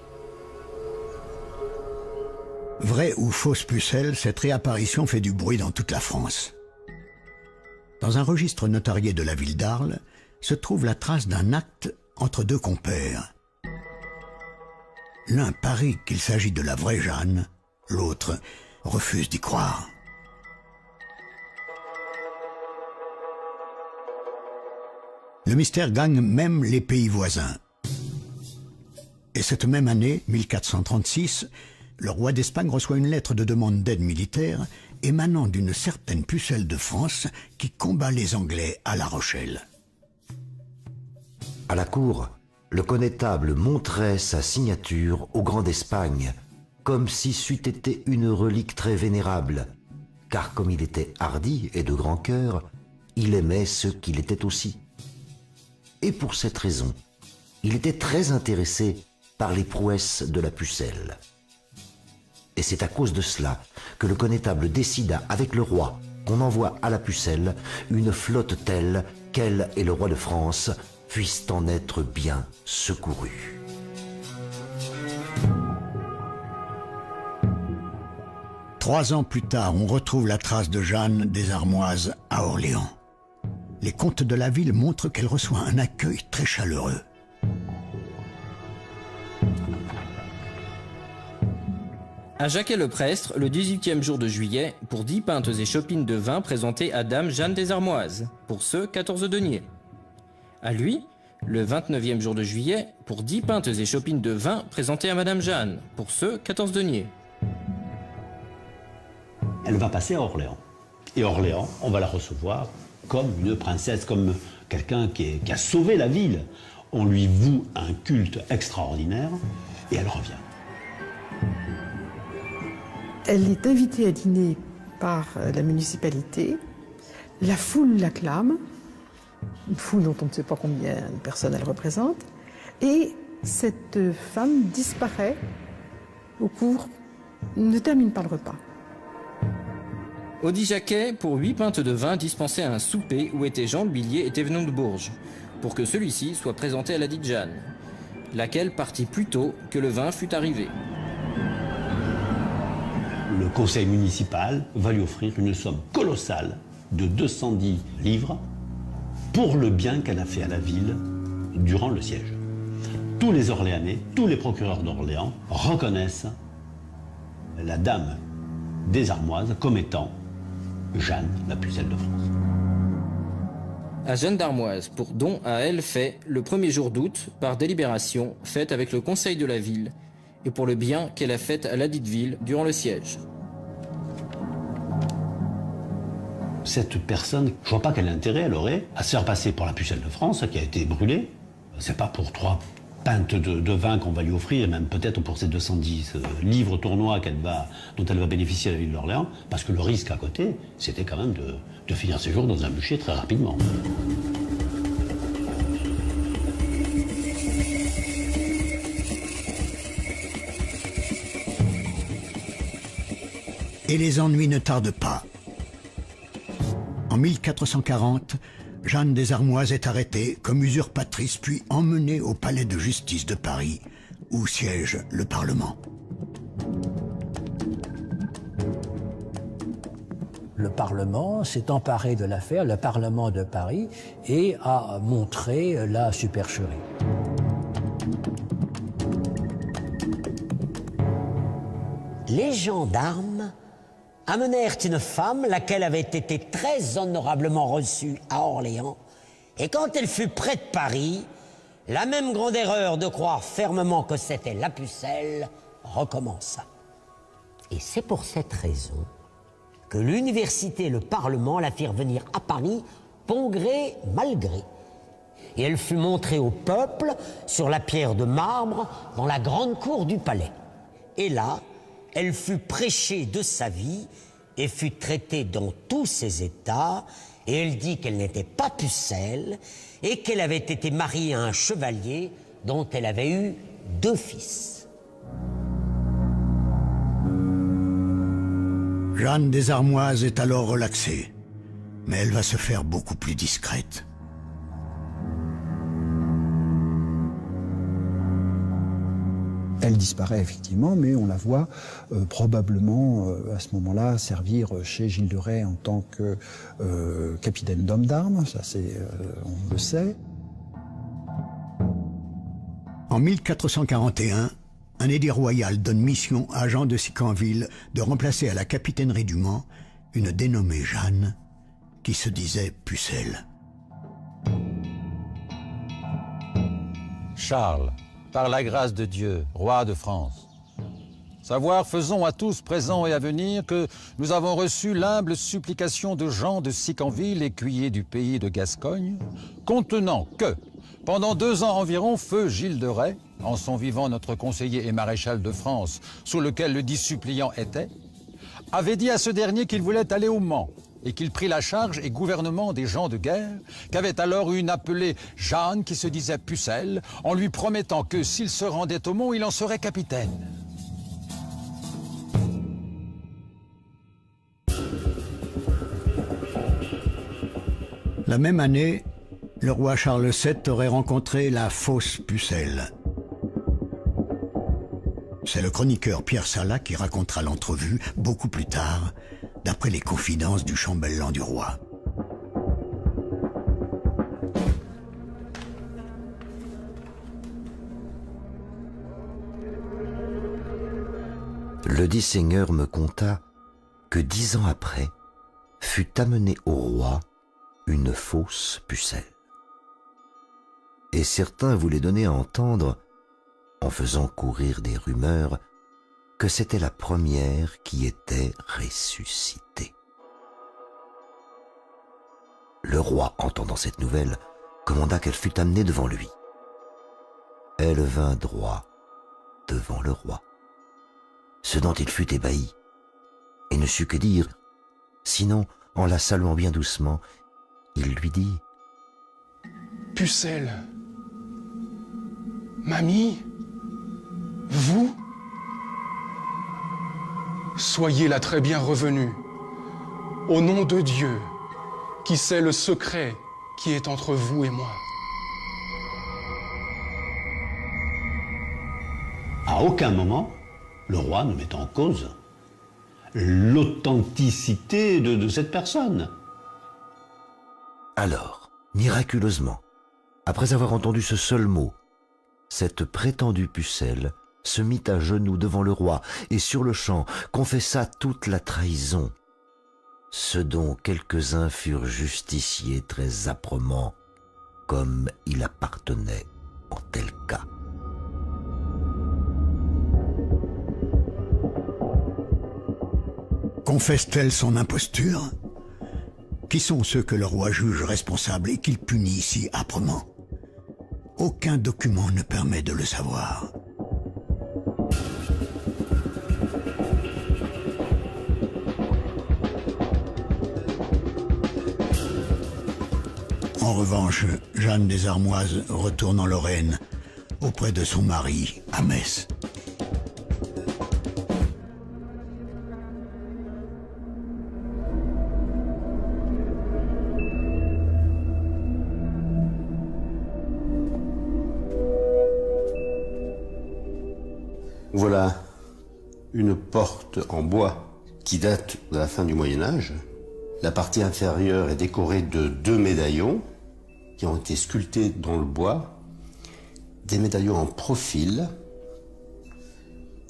[SPEAKER 1] Vraie ou fausse pucelle, cette réapparition fait du bruit dans toute la France. Dans un registre notarié de la ville d'Arles se trouve la trace d'un acte entre 2 compères. L'un parie qu'il s'agit de la vraie Jeanne, l'autre refuse d'y croire. Le mystère gagne même les pays voisins. Et cette même année, 1436, le roi d'Espagne reçoit une lettre de demande d'aide militaire émanant d'une certaine pucelle de France qui combat les Anglais à La Rochelle.
[SPEAKER 4] À la cour, le connétable montrait sa signature au grand d'Espagne, comme si c'eût été une relique très vénérable, car comme il était hardi et de grand cœur, il aimait ceux qu'il était aussi. Et pour cette raison, il était très intéressé par les prouesses de la pucelle. Et c'est à cause de cela que le connétable décida avec le roi qu'on envoie à la pucelle une flotte telle qu'elle et le roi de France puissent en être bien secourus.
[SPEAKER 1] Trois ans plus tard, on retrouve la trace de Jeanne des Armoises à Orléans. Les comtes de la ville montrent qu'elle reçoit un accueil très chaleureux.
[SPEAKER 15] À Jacquet-le-Prestre, le 18e jour de juillet, pour 10 pintes et chopines de vin présentées à Dame Jeanne des Armoises, pour ce 14 deniers. À lui, le 29e jour de juillet, pour 10 pintes et chopines de vin présentées à Madame Jeanne, pour ce 14 deniers.
[SPEAKER 11] Elle va passer à Orléans. Et Orléans, on va la recevoir comme une princesse, comme quelqu'un qui a sauvé la ville. On lui voue un culte extraordinaire et elle revient.
[SPEAKER 3] Elle est invitée à dîner par la municipalité. La foule l'acclame, une foule dont on ne sait pas combien de personnes elle représente. Et cette femme disparaît au cours, ne termine pas le repas.
[SPEAKER 15] Audit Jacquet, pour 8 pintes de vin, dispensait à un souper où étaient Jean le Billier et Thévenon de Bourges, pour que celui-ci soit présenté à la dite Jeanne, laquelle partit plus tôt que le vin fut arrivé.
[SPEAKER 11] Le conseil municipal va lui offrir une somme colossale de 210 livres pour le bien qu'elle a fait à la ville durant le siège. Tous les Orléanais, tous les procureurs d'Orléans reconnaissent la dame des Armoises comme étant Jeanne, la pucelle de France.
[SPEAKER 15] À Jeanne d'Armoise, pour don à elle fait, le 1er jour d'août, par délibération, faite avec le conseil de la ville, et pour le bien qu'elle a fait à ladite ville durant le siège.
[SPEAKER 11] Cette personne, je vois pas quel intérêt elle aurait à se faire passer pour la pucelle de France qui a été brûlée. C'est pas pour 3 pintes de vin qu'on va lui offrir, et même peut-être pour ces 210 livres tournois dont elle va bénéficier à la ville d'Orléans, parce que le risque à côté, c'était quand même de finir ses jours dans un bûcher très rapidement.
[SPEAKER 1] Et les ennuis ne tardent pas. En 1440, Jeanne des Armoises est arrêtée comme usurpatrice puis emmenée au palais de justice de Paris, où siège le Parlement.
[SPEAKER 9] Le Parlement s'est emparé de l'affaire, le Parlement de Paris, et a montré la supercherie.
[SPEAKER 5] Les gendarmes amenèrent une femme, laquelle avait été très honorablement reçue à Orléans, et quand elle fut près de Paris, la même grande erreur de croire fermement que c'était la pucelle recommença. Et c'est pour cette raison que l'université et le Parlement la firent venir à Paris, bon gré, mal gré. Et elle fut montrée au peuple sur la pierre de marbre dans la grande cour du palais. Et là, elle fut prêchée de sa vie et fut traitée dans tous ses états, et elle dit qu'elle n'était pas pucelle et qu'elle avait été mariée à un chevalier dont elle avait eu 2 fils.
[SPEAKER 1] Jeanne des Armoises est alors relaxée, mais elle va se faire beaucoup plus discrète.
[SPEAKER 12] Elle disparaît effectivement, mais on la voit probablement à ce moment-là servir chez Gilles de Rais en tant que capitaine d'hommes d'armes, ça c'est, on le sait.
[SPEAKER 1] En 1441, un édit royal donne mission à Jean de Sicanville de remplacer à la capitainerie du Mans une dénommée Jeanne qui se disait pucelle.
[SPEAKER 16] Charles, par la grâce de Dieu, roi de France. Savoir faisons à tous présents et à venir que nous avons reçu l'humble supplication de Jean de Sicanville, écuyer du pays de Gascogne, contenant que, pendant 2 ans environ, feu Gilles de Rais, en son vivant notre conseiller et maréchal de France, sous lequel le dit suppliant était, avait dit à ce dernier qu'il voulait aller au Mans, et qu'il prit la charge et gouvernement des gens de guerre, qu'avait alors une appelée Jeanne qui se disait pucelle, en lui promettant que s'il se rendait au Mans, il en serait capitaine.
[SPEAKER 1] La même année, le roi Charles VII aurait rencontré la fausse pucelle. C'est le chroniqueur Pierre Salat qui racontera l'entrevue beaucoup plus tard, d'après les confidences du chambellan du roi.
[SPEAKER 4] Le dit seigneur me conta que 10 ans après fut amenée au roi une fausse pucelle. Et certains voulaient donner à entendre, en faisant courir des rumeurs, que c'était la première qui était ressuscitée. Le roi, entendant cette nouvelle, commanda qu'elle fût amenée devant lui. Elle vint droit devant le roi, ce dont il fut ébahi, et ne sut que dire, sinon, en la saluant bien doucement, il lui dit «
[SPEAKER 17] Pucelle, mamie, vous, soyez la très bien revenue, au nom de Dieu, qui sait le secret qui est entre vous et moi. »
[SPEAKER 11] À aucun moment, le roi ne met en cause l'authenticité de cette personne.
[SPEAKER 4] Alors, miraculeusement, après avoir entendu ce seul mot, cette prétendue pucelle se mit à genoux devant le roi et sur-le-champ confessa toute la trahison, ce dont quelques-uns furent justiciés très âprement, comme il appartenait en tel cas.
[SPEAKER 1] Confesse-t-elle son imposture? Qui sont ceux que le roi juge responsables et qu'il punit si âprement? Aucun document ne permet de le savoir. En revanche, Jeanne des Armoises retourne en Lorraine, auprès de son mari, à Metz.
[SPEAKER 11] Voilà une porte en bois qui date de la fin du Moyen-Âge. La partie inférieure est décorée de 2 médaillons qui ont été sculptés dans le bois, des médaillons en profil.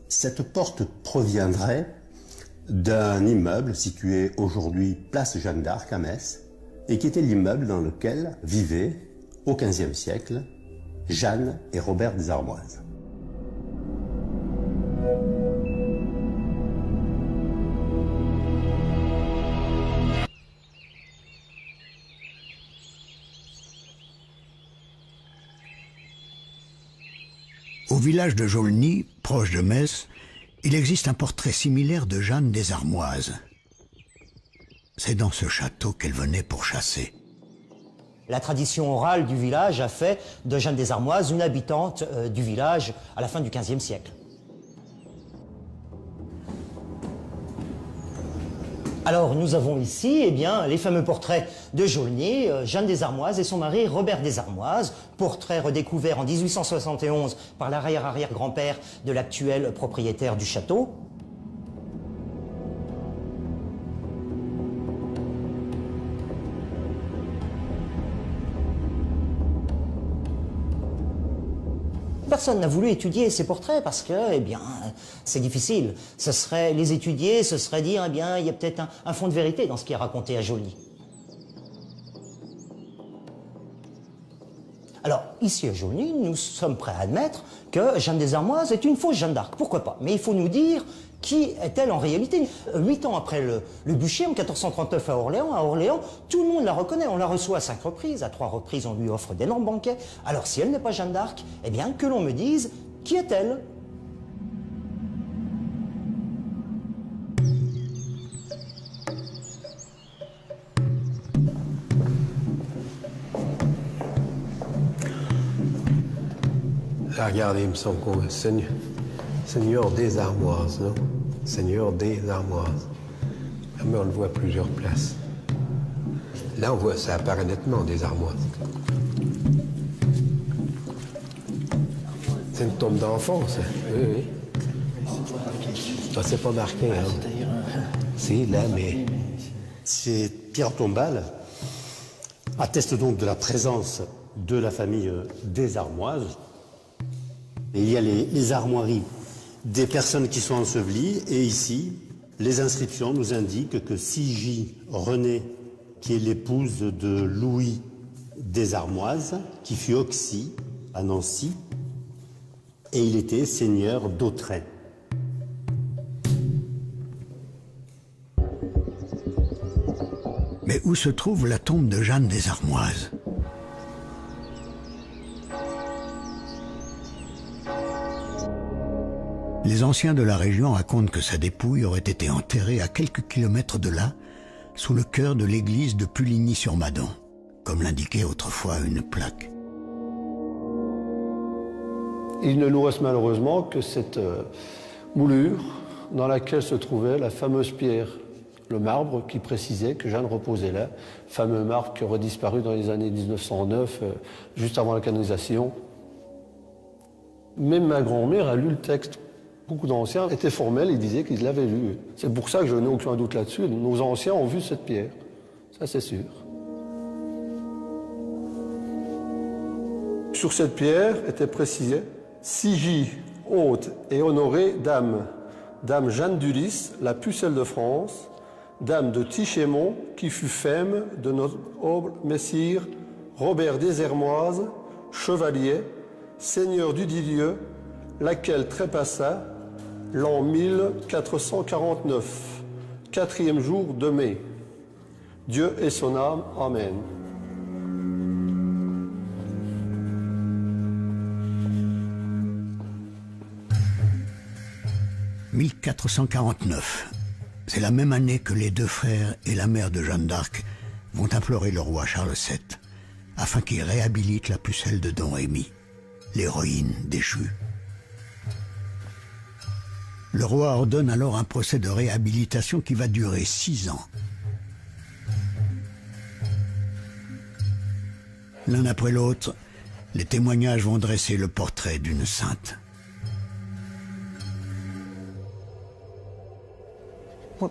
[SPEAKER 11] Cette porte proviendrait d'un immeuble situé aujourd'hui place Jeanne d'Arc à Metz, et qui était l'immeuble dans lequel vivaient, au XVe siècle, Jeanne et Robert des Armoises.
[SPEAKER 1] Au village de Jaulny, proche de Metz, il existe un portrait similaire de Jeanne des Armoises. C'est dans ce château qu'elle venait pour chasser.
[SPEAKER 18] La tradition orale du village a fait de Jeanne des Armoises une habitante du village à la fin du XVe siècle. Alors nous avons ici eh bien, les fameux portraits de Jaulny, Jeanne des Armoises et son mari Robert des Armoises, portrait redécouvert en 1871 par l'arrière-arrière-grand-père de l'actuel propriétaire du château. Personne n'a voulu étudier ces portraits parce que, eh bien, c'est difficile. Ce serait les étudier, ce serait dire, eh bien, il y a peut-être un fond de vérité dans ce qui est raconté à Jaulny. Alors, ici à Jaulny, nous sommes prêts à admettre que Jeanne des Armoises est une fausse Jeanne d'Arc. Pourquoi pas? Mais il faut nous dire qui est-elle en réalité. 8 ans après le bûcher, en 1439 à Orléans, tout le monde la reconnaît. On la reçoit à 5 reprises. À 3 reprises, on lui offre d'énormes banquets. Alors, si elle n'est pas Jeanne d'Arc, eh bien, que l'on me dise qui est-elle?
[SPEAKER 19] Là, regardez, il me semble qu'on est Seigneur des Armoises, non? Seigneur des Armoises. Mais on le voit à plusieurs places. Là, on voit, ça apparaît nettement, des armoises. C'est une tombe d'enfant, ça. Oui, oui. Ah, c'est pas marqué, hein? Si, là, mais...
[SPEAKER 11] Ces pierres tombales attestent donc de la présence de la famille des Armoises. Et il y a les armoiries des personnes qui sont ensevelies, et ici, les inscriptions nous indiquent que Sigy Renée, qui est l'épouse de Louis des Armoises, qui fut Auxy à Nancy, et il était seigneur d'Autray.
[SPEAKER 1] Mais où se trouve la tombe de Jeanne des Armoises? Les anciens de la région racontent que sa dépouille aurait été enterrée à quelques kilomètres de là, sous le chœur de l'église de Puligny-sur-Madon, comme l'indiquait autrefois une plaque.
[SPEAKER 19] Il ne nous reste malheureusement que cette moulure dans laquelle se trouvait la fameuse pierre, le marbre qui précisait que Jeanne reposait là, fameux marbre qui aurait disparu dans les années 1909, juste avant la canonisation. Même ma grand-mère a lu le texte. Beaucoup d'anciens étaient formels et disaient qu'ils l'avaient lu. C'est pour ça que je n'ai aucun doute là-dessus. Nos anciens ont vu cette pierre. Ça, c'est sûr. Sur cette pierre était précisé « Sigy, haute et honorée dame, dame Jeanne d'Ulysse, la pucelle de France, dame de Tichémont, qui fut femme de notre noble messire Robert des Armoises, chevalier, seigneur du dit lieu, laquelle trépassa l'an 1449, 4e jour de mai. Dieu et son âme. Amen.
[SPEAKER 1] « 1449. C'est la même année que les deux frères et la mère de Jeanne d'Arc vont implorer le roi Charles VII afin qu'il réhabilite la pucelle de Don Rémy, l'héroïne déchue. Le roi ordonne alors un procès de réhabilitation qui va durer 6 ans. L'un après l'autre, les témoignages vont dresser le portrait d'une sainte.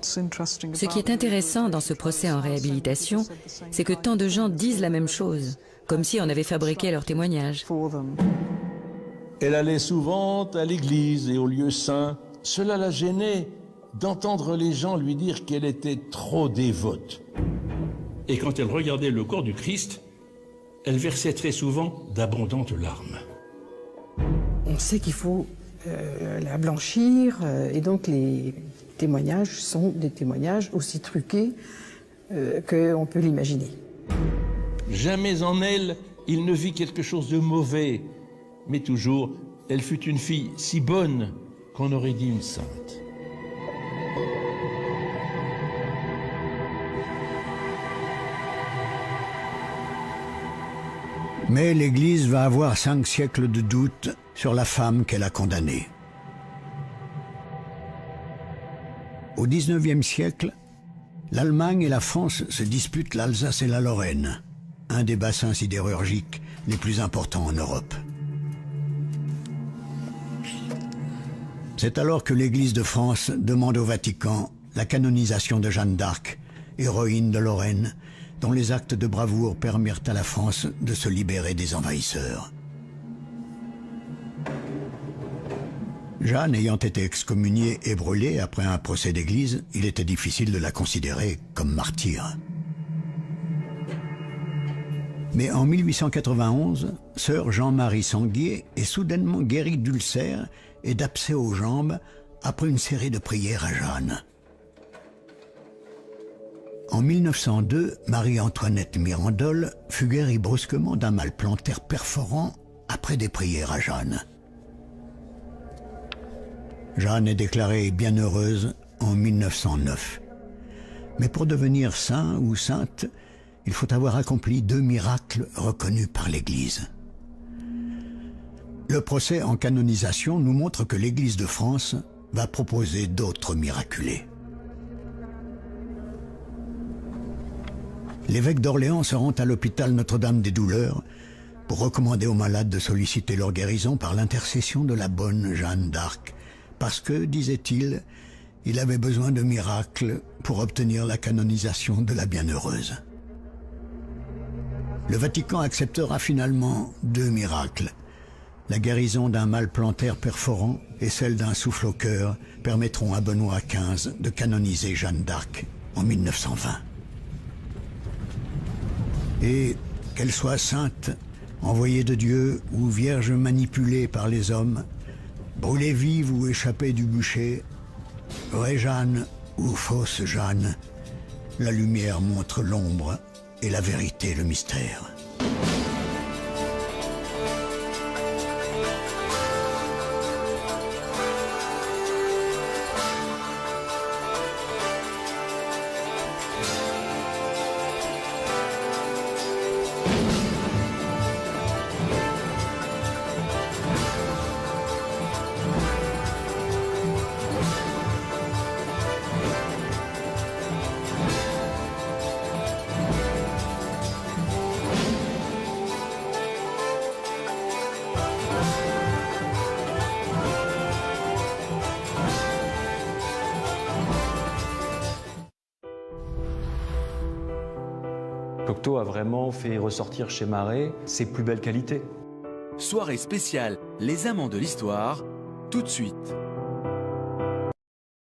[SPEAKER 6] Ce qui est intéressant dans ce procès en réhabilitation, c'est que tant de gens disent la même chose, comme si on avait fabriqué leur témoignage.
[SPEAKER 2] Elle allait souvent à l'église et aux lieux saints. Cela la gênait d'entendre les gens lui dire qu'elle était trop dévote. Et quand elle regardait le corps du Christ, elle versait très souvent d'abondantes larmes.
[SPEAKER 3] On sait qu'il faut la blanchir, et donc les témoignages sont des témoignages aussi truqués qu'on peut l'imaginer.
[SPEAKER 2] Jamais en elle, il ne vit quelque chose de mauvais, mais toujours, elle fut une fille si bonne qu'on aurait dit une sainte.
[SPEAKER 1] Mais l'Église va avoir 5 siècles de doute sur la femme qu'elle a condamnée. Au XIXe siècle, l'Allemagne et la France se disputent l'Alsace et la Lorraine, un des bassins sidérurgiques les plus importants en Europe. C'est alors que l'Église de France demande au Vatican la canonisation de Jeanne d'Arc, héroïne de Lorraine, dont les actes de bravoure permirent à la France de se libérer des envahisseurs. Jeanne ayant été excommuniée et brûlée après un procès d'église, il était difficile de la considérer comme martyre. Mais en 1891, sœur Jean-Marie Sanguier est soudainement guérie d'ulcères et d'abcès aux jambes après une série de prières à Jeanne. En 1902, Marie-Antoinette Mirandol fut guérie brusquement d'un mal plantaire perforant après des prières à Jeanne. Jeanne est déclarée bienheureuse en 1909. Mais pour devenir saint ou sainte, il faut avoir accompli 2 miracles reconnus par l'Église. Le procès en canonisation nous montre que l'Église de France va proposer d'autres miraculés. L'évêque d'Orléans se rend à l'hôpital Notre-Dame-des-Douleurs pour recommander aux malades de solliciter leur guérison par l'intercession de la bonne Jeanne d'Arc, parce que, disait-il, il avait besoin de miracles pour obtenir la canonisation de la bienheureuse. Le Vatican acceptera finalement 2 miracles. La guérison d'un mal plantaire perforant et celle d'un souffle au cœur permettront à Benoît XV de canoniser Jeanne d'Arc en 1920. Et qu'elle soit sainte, envoyée de Dieu ou vierge manipulée par les hommes, brûlée vive ou échappée du bûcher, vraie Jeanne ou fausse Jeanne, la lumière montre l'ombre et la vérité le mystère.
[SPEAKER 20] Cocteau a vraiment fait ressortir chez Marais ses plus belles qualités.
[SPEAKER 21] Soirée spéciale Les Amants de l'Histoire, tout de suite.